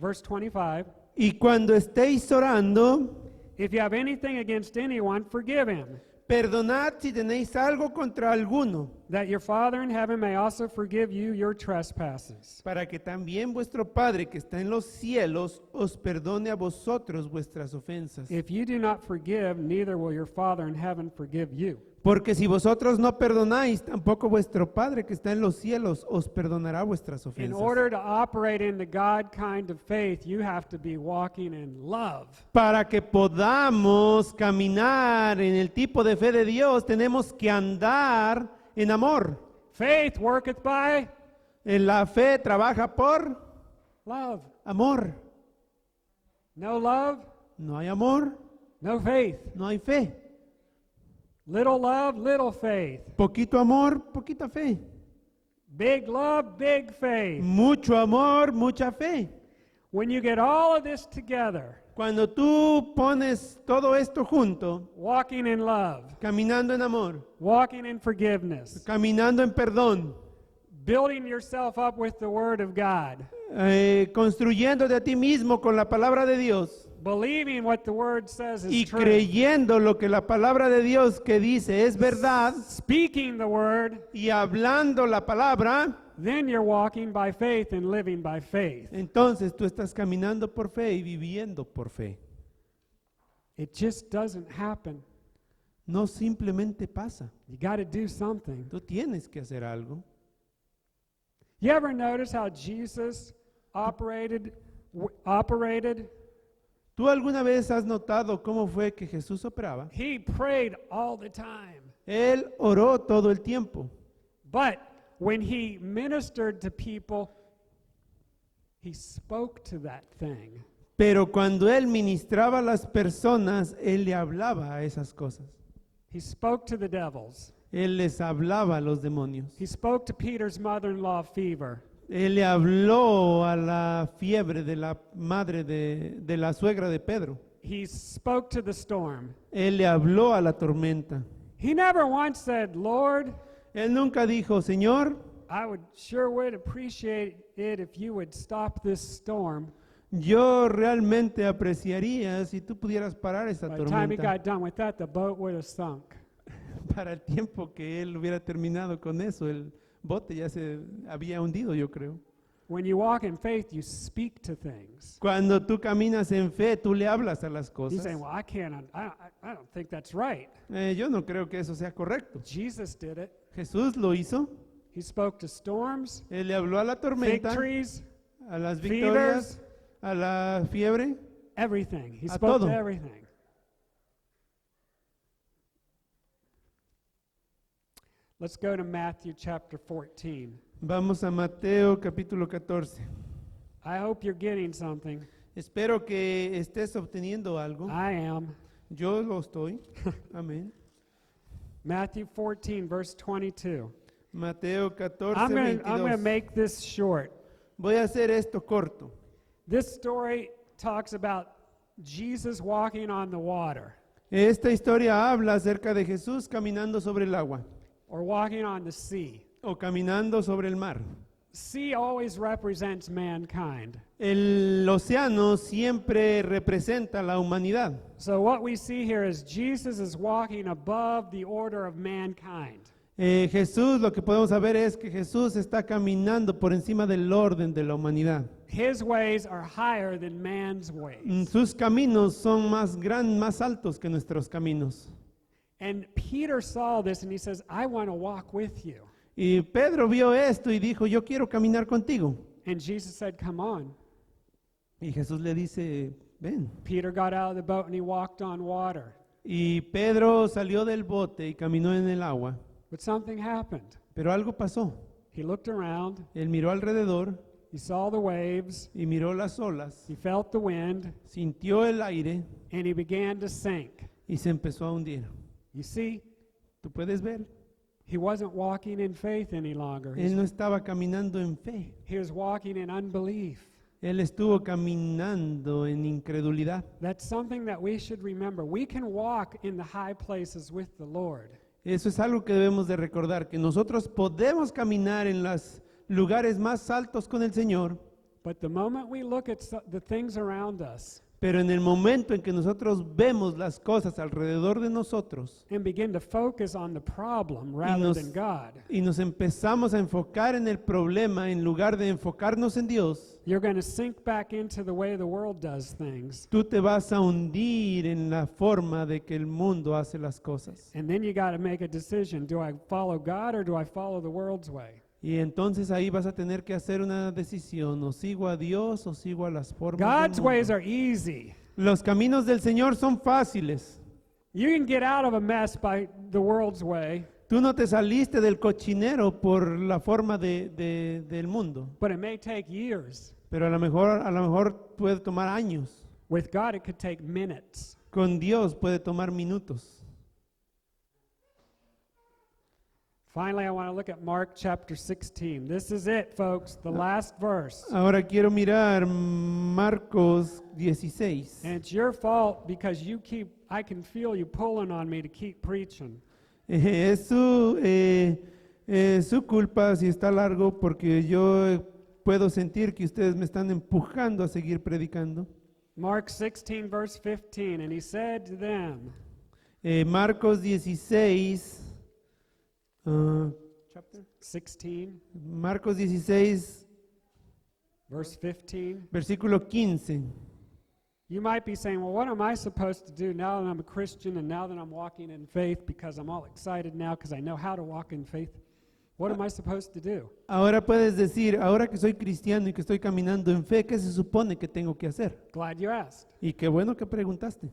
[SPEAKER 2] verse 25,
[SPEAKER 3] Y cuando estéis orando,
[SPEAKER 2] if you have anything against anyone, forgive him,
[SPEAKER 3] perdonad si tenéis algo contra alguno,
[SPEAKER 2] that your Father in heaven may also forgive you your trespasses.
[SPEAKER 3] para que también vuestro Padre que está en los cielos os perdone a vosotros vuestras ofensas.
[SPEAKER 2] If you do not forgive, neither will your Father in heaven forgive you.
[SPEAKER 3] Porque si vosotros no perdonáis, tampoco vuestro Padre que está en los cielos os perdonará vuestras
[SPEAKER 2] In
[SPEAKER 3] ofensas.
[SPEAKER 2] order to operate in the God kind of faith, you have to be walking in love.
[SPEAKER 3] Para que podamos caminar en el tipo de fe de Dios, tenemos que andar en amor.
[SPEAKER 2] Faith worketh by
[SPEAKER 3] En la fe trabaja por
[SPEAKER 2] love.
[SPEAKER 3] amor.
[SPEAKER 2] No love,
[SPEAKER 3] No hay amor,
[SPEAKER 2] no faith.
[SPEAKER 3] no hay fe.
[SPEAKER 2] Little love, little faith.
[SPEAKER 3] Poquito amor, poquita fe.
[SPEAKER 2] Big love, big faith.
[SPEAKER 3] Mucho amor, mucha fe.
[SPEAKER 2] When you get all of this together,
[SPEAKER 3] Cuando tú pones todo esto junto,
[SPEAKER 2] walking in love,
[SPEAKER 3] caminando en amor,
[SPEAKER 2] walking in forgiveness,
[SPEAKER 3] caminando en perdón,
[SPEAKER 2] building yourself up with the Word of God,
[SPEAKER 3] construyéndote a ti mismo con la palabra de Dios
[SPEAKER 2] believing what the Word says
[SPEAKER 3] y
[SPEAKER 2] is true,
[SPEAKER 3] creyendo lo que la palabra de Dios que dice es verdad
[SPEAKER 2] speaking the Word,
[SPEAKER 3] y hablando la palabra,
[SPEAKER 2] then you're walking by faith and living by faith.
[SPEAKER 3] entonces tú estás caminando por fe y viviendo por fe.
[SPEAKER 2] It just doesn't happen.
[SPEAKER 3] No simplemente pasa.
[SPEAKER 2] You got to do something.
[SPEAKER 3] Tú tienes que hacer algo.
[SPEAKER 2] You ever notice how Jesus operated?
[SPEAKER 3] ¿Tú alguna vez has notado cómo fue que Jesús operaba?
[SPEAKER 2] He prayed all the time.
[SPEAKER 3] Él oró todo el tiempo,
[SPEAKER 2] But when he ministered to people, he spoke to that thing.
[SPEAKER 3] pero cuando él ministraba a las personas, él le hablaba a esas cosas.
[SPEAKER 2] He spoke to the devils.
[SPEAKER 3] Él les hablaba a los demonios.
[SPEAKER 2] He spoke to Peter's mother-in-law fever.
[SPEAKER 3] Él le habló a la fiebre de la madre de la suegra de Pedro.
[SPEAKER 2] He spoke to the storm.
[SPEAKER 3] Él le habló a la tormenta.
[SPEAKER 2] He never once said, Lord,
[SPEAKER 3] Él nunca dijo, Señor,
[SPEAKER 2] I would appreciate it if you would stop this storm.
[SPEAKER 3] yo realmente apreciaría si tú pudieras parar esa
[SPEAKER 2] By the time he
[SPEAKER 3] tormenta.
[SPEAKER 2] got done with that, the boat would have sunk.
[SPEAKER 3] Para el tiempo que él hubiera terminado con eso, el bote ya se había hundido, yo creo.
[SPEAKER 2] When you walk in faith, you speak to things.
[SPEAKER 3] Cuando tú caminas en fe, tú le hablas a las
[SPEAKER 2] He's
[SPEAKER 3] cosas.
[SPEAKER 2] saying, well, I don't think that's right.
[SPEAKER 3] Yo no creo que eso sea correcto.
[SPEAKER 2] Jesus did it.
[SPEAKER 3] Jesús lo hizo.
[SPEAKER 2] He spoke to storms,
[SPEAKER 3] Él le habló a la
[SPEAKER 2] fig
[SPEAKER 3] tormenta,
[SPEAKER 2] trees,
[SPEAKER 3] a las victorias, a la fiebre.
[SPEAKER 2] everything. He
[SPEAKER 3] A
[SPEAKER 2] spoke
[SPEAKER 3] todo.
[SPEAKER 2] to everything. Let's go to Matthew chapter 14.
[SPEAKER 3] Vamos a Mateo capítulo 14.
[SPEAKER 2] I hope you're getting something.
[SPEAKER 3] Espero que estés obteniendo algo.
[SPEAKER 2] I am.
[SPEAKER 3] Yo lo estoy. Amén.
[SPEAKER 2] Matthew 14, verse 22.
[SPEAKER 3] Mateo 14,
[SPEAKER 2] I'm going to
[SPEAKER 3] 22.
[SPEAKER 2] make this short.
[SPEAKER 3] Voy a hacer esto corto.
[SPEAKER 2] This story talks about Jesus walking on the water
[SPEAKER 3] Esta historia habla acerca de Jesús caminando sobre el agua
[SPEAKER 2] or walking on the sea.
[SPEAKER 3] o caminando sobre el mar.
[SPEAKER 2] Sea always represents mankind.
[SPEAKER 3] El océano siempre representa la humanidad.
[SPEAKER 2] So what we see here is Jesus is walking above the order of mankind.
[SPEAKER 3] Jesús, lo que podemos saber es que Jesús está caminando por encima del orden de la humanidad.
[SPEAKER 2] His ways are higher than man's ways.
[SPEAKER 3] Sus caminos son más altos que nuestros caminos.
[SPEAKER 2] And Peter saw this and he says, I want to walk with you.
[SPEAKER 3] Y Pedro vio esto y dijo, yo quiero caminar contigo.
[SPEAKER 2] And Jesus said, come on.
[SPEAKER 3] Y Jesús le dice, ven.
[SPEAKER 2] Peter got out of the boat and he walked on water.
[SPEAKER 3] Y Pedro salió del bote y caminó en el agua.
[SPEAKER 2] But something happened.
[SPEAKER 3] Pero algo pasó.
[SPEAKER 2] He looked around,
[SPEAKER 3] Él miró alrededor
[SPEAKER 2] he saw the waves,
[SPEAKER 3] y miró las olas,
[SPEAKER 2] he felt the wind,
[SPEAKER 3] sintió el aire
[SPEAKER 2] and he began to sink.
[SPEAKER 3] y se empezó a hundir.
[SPEAKER 2] You see,
[SPEAKER 3] ¿Tú puedes ver?
[SPEAKER 2] he wasn't walking in faith any longer.
[SPEAKER 3] Él no estaba caminando en fe.
[SPEAKER 2] He was walking in unbelief.
[SPEAKER 3] Él estuvo caminando en incredulidad.
[SPEAKER 2] That's something that we should remember. We can walk in the high places with the Lord.
[SPEAKER 3] Eso es algo que debemos de recordar, que nosotros podemos caminar en los lugares más altos con el Señor,
[SPEAKER 2] But the moment we look at the things around us
[SPEAKER 3] pero en el momento en que nosotros vemos las cosas alrededor de nosotros
[SPEAKER 2] and begin to focus on the problem rather
[SPEAKER 3] nos-
[SPEAKER 2] than God,
[SPEAKER 3] y nos empezamos a enfocar en el problema en lugar de enfocarnos en Dios,
[SPEAKER 2] you're going to sink back into the way the world does things.
[SPEAKER 3] tú te vas a hundir en la forma de que el mundo hace las cosas.
[SPEAKER 2] And then you got to make a decision. Do I follow God or do I follow the world's way?
[SPEAKER 3] Y entonces ahí vas a tener que hacer una decisión, o sigo a Dios o sigo a las formas
[SPEAKER 2] God's
[SPEAKER 3] del
[SPEAKER 2] ways
[SPEAKER 3] mundo.
[SPEAKER 2] are easy.
[SPEAKER 3] Los caminos del Señor son fáciles.
[SPEAKER 2] You can get out of a mess by the world's way,
[SPEAKER 3] Tú no te saliste del cochinero por la forma del mundo,
[SPEAKER 2] but it may take years.
[SPEAKER 3] pero a lo mejor puede tomar años.
[SPEAKER 2] With God, it could take minutes.
[SPEAKER 3] Con Dios puede tomar minutos.
[SPEAKER 2] Finally, I want to look at Mark chapter 16. This is it, folks, the last verse.
[SPEAKER 3] Ahora quiero mirar Marcos 16.
[SPEAKER 2] And it's your fault because I can feel you pulling on me to keep preaching.
[SPEAKER 3] Es su culpa si está largo, porque yo puedo sentir que ustedes me están empujando a seguir predicando.
[SPEAKER 2] Mark 16, verse 15, and he said to them,
[SPEAKER 3] Marcos 16, chapter?
[SPEAKER 2] 16,
[SPEAKER 3] Marcos 16,
[SPEAKER 2] verse 15.
[SPEAKER 3] versículo 15.
[SPEAKER 2] You might be saying, well, what am I supposed to do now that I'm a Christian and now that I'm walking in faith because I'm all excited now because I know how to walk in faith? What am I supposed to do?
[SPEAKER 3] Ahora puedes decir, ahora que soy cristiano y que estoy caminando en fe, ¿qué se supone que tengo que hacer?
[SPEAKER 2] Glad you asked.
[SPEAKER 3] Y qué bueno que preguntaste.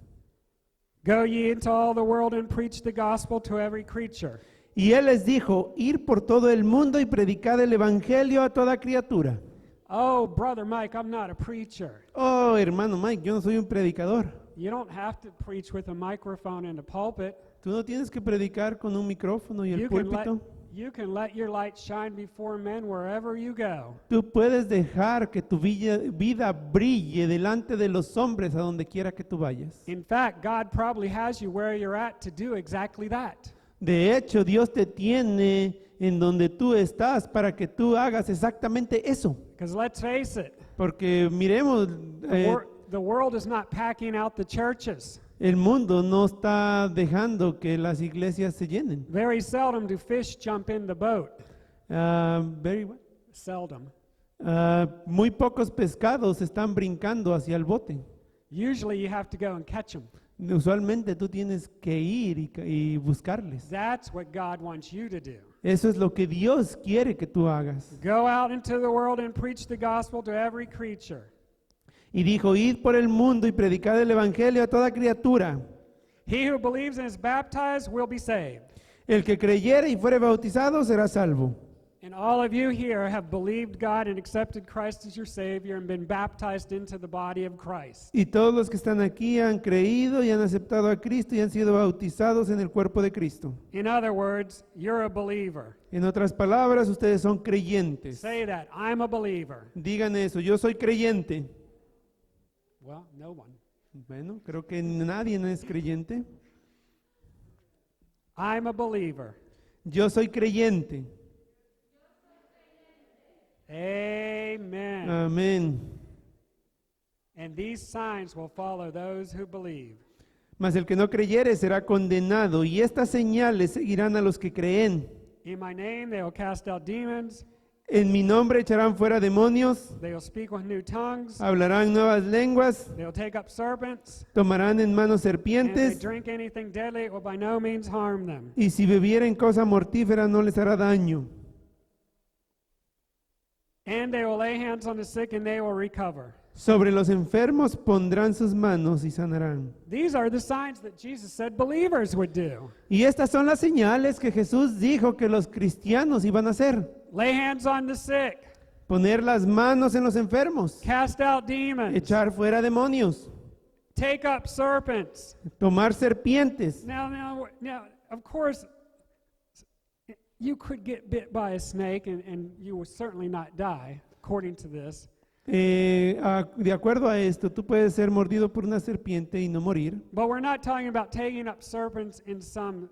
[SPEAKER 2] Go ye into all the world and preach the gospel to every creature.
[SPEAKER 3] Y él les dijo, ir por todo el mundo y predicar el evangelio a toda criatura.
[SPEAKER 2] Oh, Brother Mike, I'm not a preacher.
[SPEAKER 3] Oh, hermano Mike, yo no soy un predicador.
[SPEAKER 2] You don't have to preach with a microphone in a pulpit.
[SPEAKER 3] Tú no tienes que predicar con un micrófono y el púlpito.
[SPEAKER 2] You can let your light shine before men wherever you go.
[SPEAKER 3] Tú puedes dejar que tu vida brille delante de los hombres a donde quiera que tú vayas.
[SPEAKER 2] In fact, God probably has you where you're at to do exactly that.
[SPEAKER 3] De hecho, Dios te tiene en donde tú estás para que tú hagas exactamente eso.
[SPEAKER 2] Because let's face it,
[SPEAKER 3] Porque miremos,
[SPEAKER 2] the world is not packing out the churches.
[SPEAKER 3] el mundo no está dejando que las iglesias se llenen.
[SPEAKER 2] Very seldom do fish jump in the boat.
[SPEAKER 3] Very
[SPEAKER 2] Seldom.
[SPEAKER 3] muy pocos pescados están brincando hacia el bote.
[SPEAKER 2] Usually you have to go and catch them.
[SPEAKER 3] Usualmente tú tienes que ir y buscarles.
[SPEAKER 2] That's what God wants you to do.
[SPEAKER 3] Eso es lo que Dios quiere que tú hagas.
[SPEAKER 2] Go out into the world and preach the gospel to every creature.
[SPEAKER 3] Y dijo, id por el mundo y predicad el evangelio a toda criatura.
[SPEAKER 2] He who believes and is baptized will be saved.
[SPEAKER 3] El que creyere y fuere bautizado será salvo.
[SPEAKER 2] And all of you here have believed God and accepted Christ as your Savior and been baptized into the body of Christ.
[SPEAKER 3] Y todos los que están aquí han creído y han aceptado a Cristo y han sido bautizados en el cuerpo de Cristo.
[SPEAKER 2] In other words, you're a believer.
[SPEAKER 3] En otras palabras, ustedes son creyentes.
[SPEAKER 2] Say that, I'm a believer.
[SPEAKER 3] Digan eso, yo soy creyente.
[SPEAKER 2] Well, no one.
[SPEAKER 3] Bueno, creo que nadie no es creyente.
[SPEAKER 2] I'm a believer.
[SPEAKER 3] Yo soy creyente.
[SPEAKER 2] Amen.
[SPEAKER 3] Amén.
[SPEAKER 2] And these signs will follow those who believe.
[SPEAKER 3] Mas el que no creyere será condenado, y estas señales seguirán a los que creen.
[SPEAKER 2] In my name they will cast out demons.
[SPEAKER 3] En mi nombre echarán fuera demonios,
[SPEAKER 2] They will speak with new tongues.
[SPEAKER 3] hablarán nuevas lenguas,
[SPEAKER 2] They will take up serpents.
[SPEAKER 3] tomarán en manos
[SPEAKER 2] And if they
[SPEAKER 3] serpientes,
[SPEAKER 2] drink anything deadly, it will by no means harm them.
[SPEAKER 3] y si bebieren cosa mortífera no les hará daño.
[SPEAKER 2] And they will lay hands on the sick and they will recover.
[SPEAKER 3] Sobre los enfermos pondrán sus manos y sanarán.
[SPEAKER 2] These are the signs that Jesus said believers would do.
[SPEAKER 3] Y estas son las señales que Jesús dijo que los cristianos iban a hacer.
[SPEAKER 2] Lay hands on the sick.
[SPEAKER 3] Poner las manos en los enfermos,
[SPEAKER 2] Cast out demons.
[SPEAKER 3] echar fuera demonios,
[SPEAKER 2] Take up serpents.
[SPEAKER 3] tomar serpientes.
[SPEAKER 2] Now, of course, you could get bit by a snake and you will certainly not die, according to this.
[SPEAKER 3] De acuerdo a esto, tú puedes ser mordido por una serpiente y no morir.
[SPEAKER 2] But we're not talking about taking up serpents in some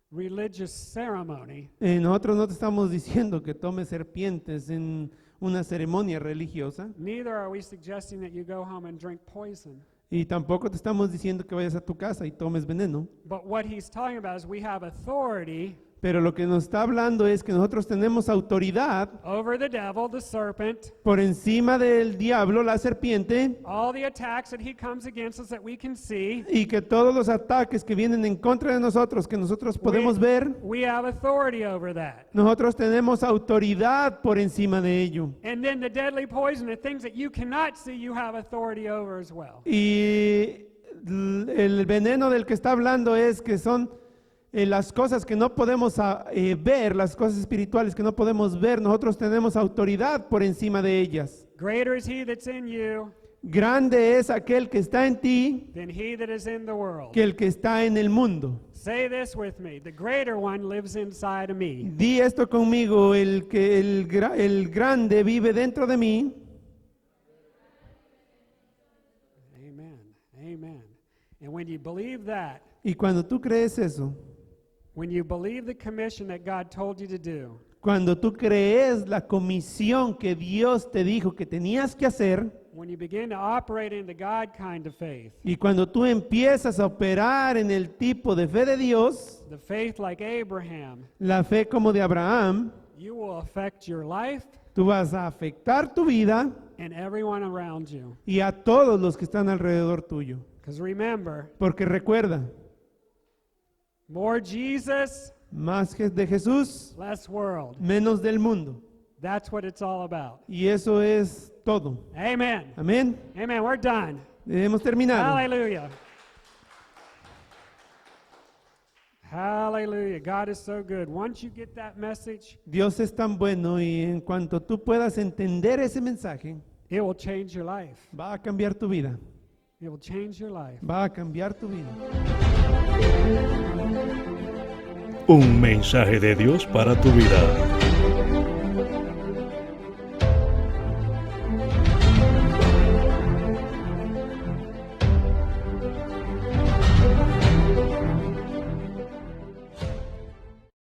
[SPEAKER 2] religious ceremony.
[SPEAKER 3] Nosotros no te estamos diciendo que tomes serpientes en una ceremonia religiosa,
[SPEAKER 2] Neither are we suggesting that you go home and drink poison.
[SPEAKER 3] y tampoco te estamos diciendo que vayas a tu casa y tomes veneno.
[SPEAKER 2] But what he's talking about is we have authority
[SPEAKER 3] Pero lo que nos está hablando es que nosotros tenemos autoridad
[SPEAKER 2] over the devil, the serpent,
[SPEAKER 3] por encima del diablo, la serpiente,
[SPEAKER 2] all the attacks that he comes against us that we can see.
[SPEAKER 3] y que todos los ataques que vienen en contra de nosotros, que nosotros podemos ver,
[SPEAKER 2] We have authority over that.
[SPEAKER 3] nosotros tenemos autoridad por encima de ello.
[SPEAKER 2] And then the deadly poison, the things that you cannot see, you have authority over as well.
[SPEAKER 3] Y el veneno del que está hablando es que son las cosas que no podemos ver, las cosas espirituales que no podemos ver, nosotros tenemos autoridad por encima de ellas.
[SPEAKER 2] Greater is he that's in you
[SPEAKER 3] Grande es aquel que está en ti
[SPEAKER 2] than he that is in the world.
[SPEAKER 3] que el que está en el mundo.
[SPEAKER 2] Say this with me. The greater one lives inside of me.
[SPEAKER 3] Di esto conmigo, el grande vive dentro de mí.
[SPEAKER 2] Amen. Amen. And when you believe that,
[SPEAKER 3] Y cuando tú crees eso,
[SPEAKER 2] when you believe the commission that God told you to do,
[SPEAKER 3] cuando tú crees la comisión que Dios te dijo que tenías que hacer,
[SPEAKER 2] when you begin to operate in the God kind of faith,
[SPEAKER 3] y cuando tú empiezas a operar en el tipo de fe de Dios,
[SPEAKER 2] the faith like Abraham,
[SPEAKER 3] la fe como de Abraham,
[SPEAKER 2] you will affect your life
[SPEAKER 3] tú vas a afectar tu vida
[SPEAKER 2] and everyone around you.
[SPEAKER 3] y a todos los que están alrededor tuyo.
[SPEAKER 2] Because remember,
[SPEAKER 3] Porque recuerda,
[SPEAKER 2] more Jesus,
[SPEAKER 3] más de Jesús,
[SPEAKER 2] less world.
[SPEAKER 3] menos del mundo.
[SPEAKER 2] That's what it's all about.
[SPEAKER 3] Y eso es todo.
[SPEAKER 2] Amen.
[SPEAKER 3] Amén.
[SPEAKER 2] Amen. We're done.
[SPEAKER 3] Hemos terminado.
[SPEAKER 2] Hallelujah. Hallelujah. God is so good. Once you get that message,
[SPEAKER 3] Dios es tan bueno y en cuanto tú puedas entender ese mensaje,
[SPEAKER 2] it will change your life.
[SPEAKER 3] va a cambiar tu vida.
[SPEAKER 2] It will change your life.
[SPEAKER 3] Va a cambiar tu vida.
[SPEAKER 1] Un mensaje de Dios para tu vida.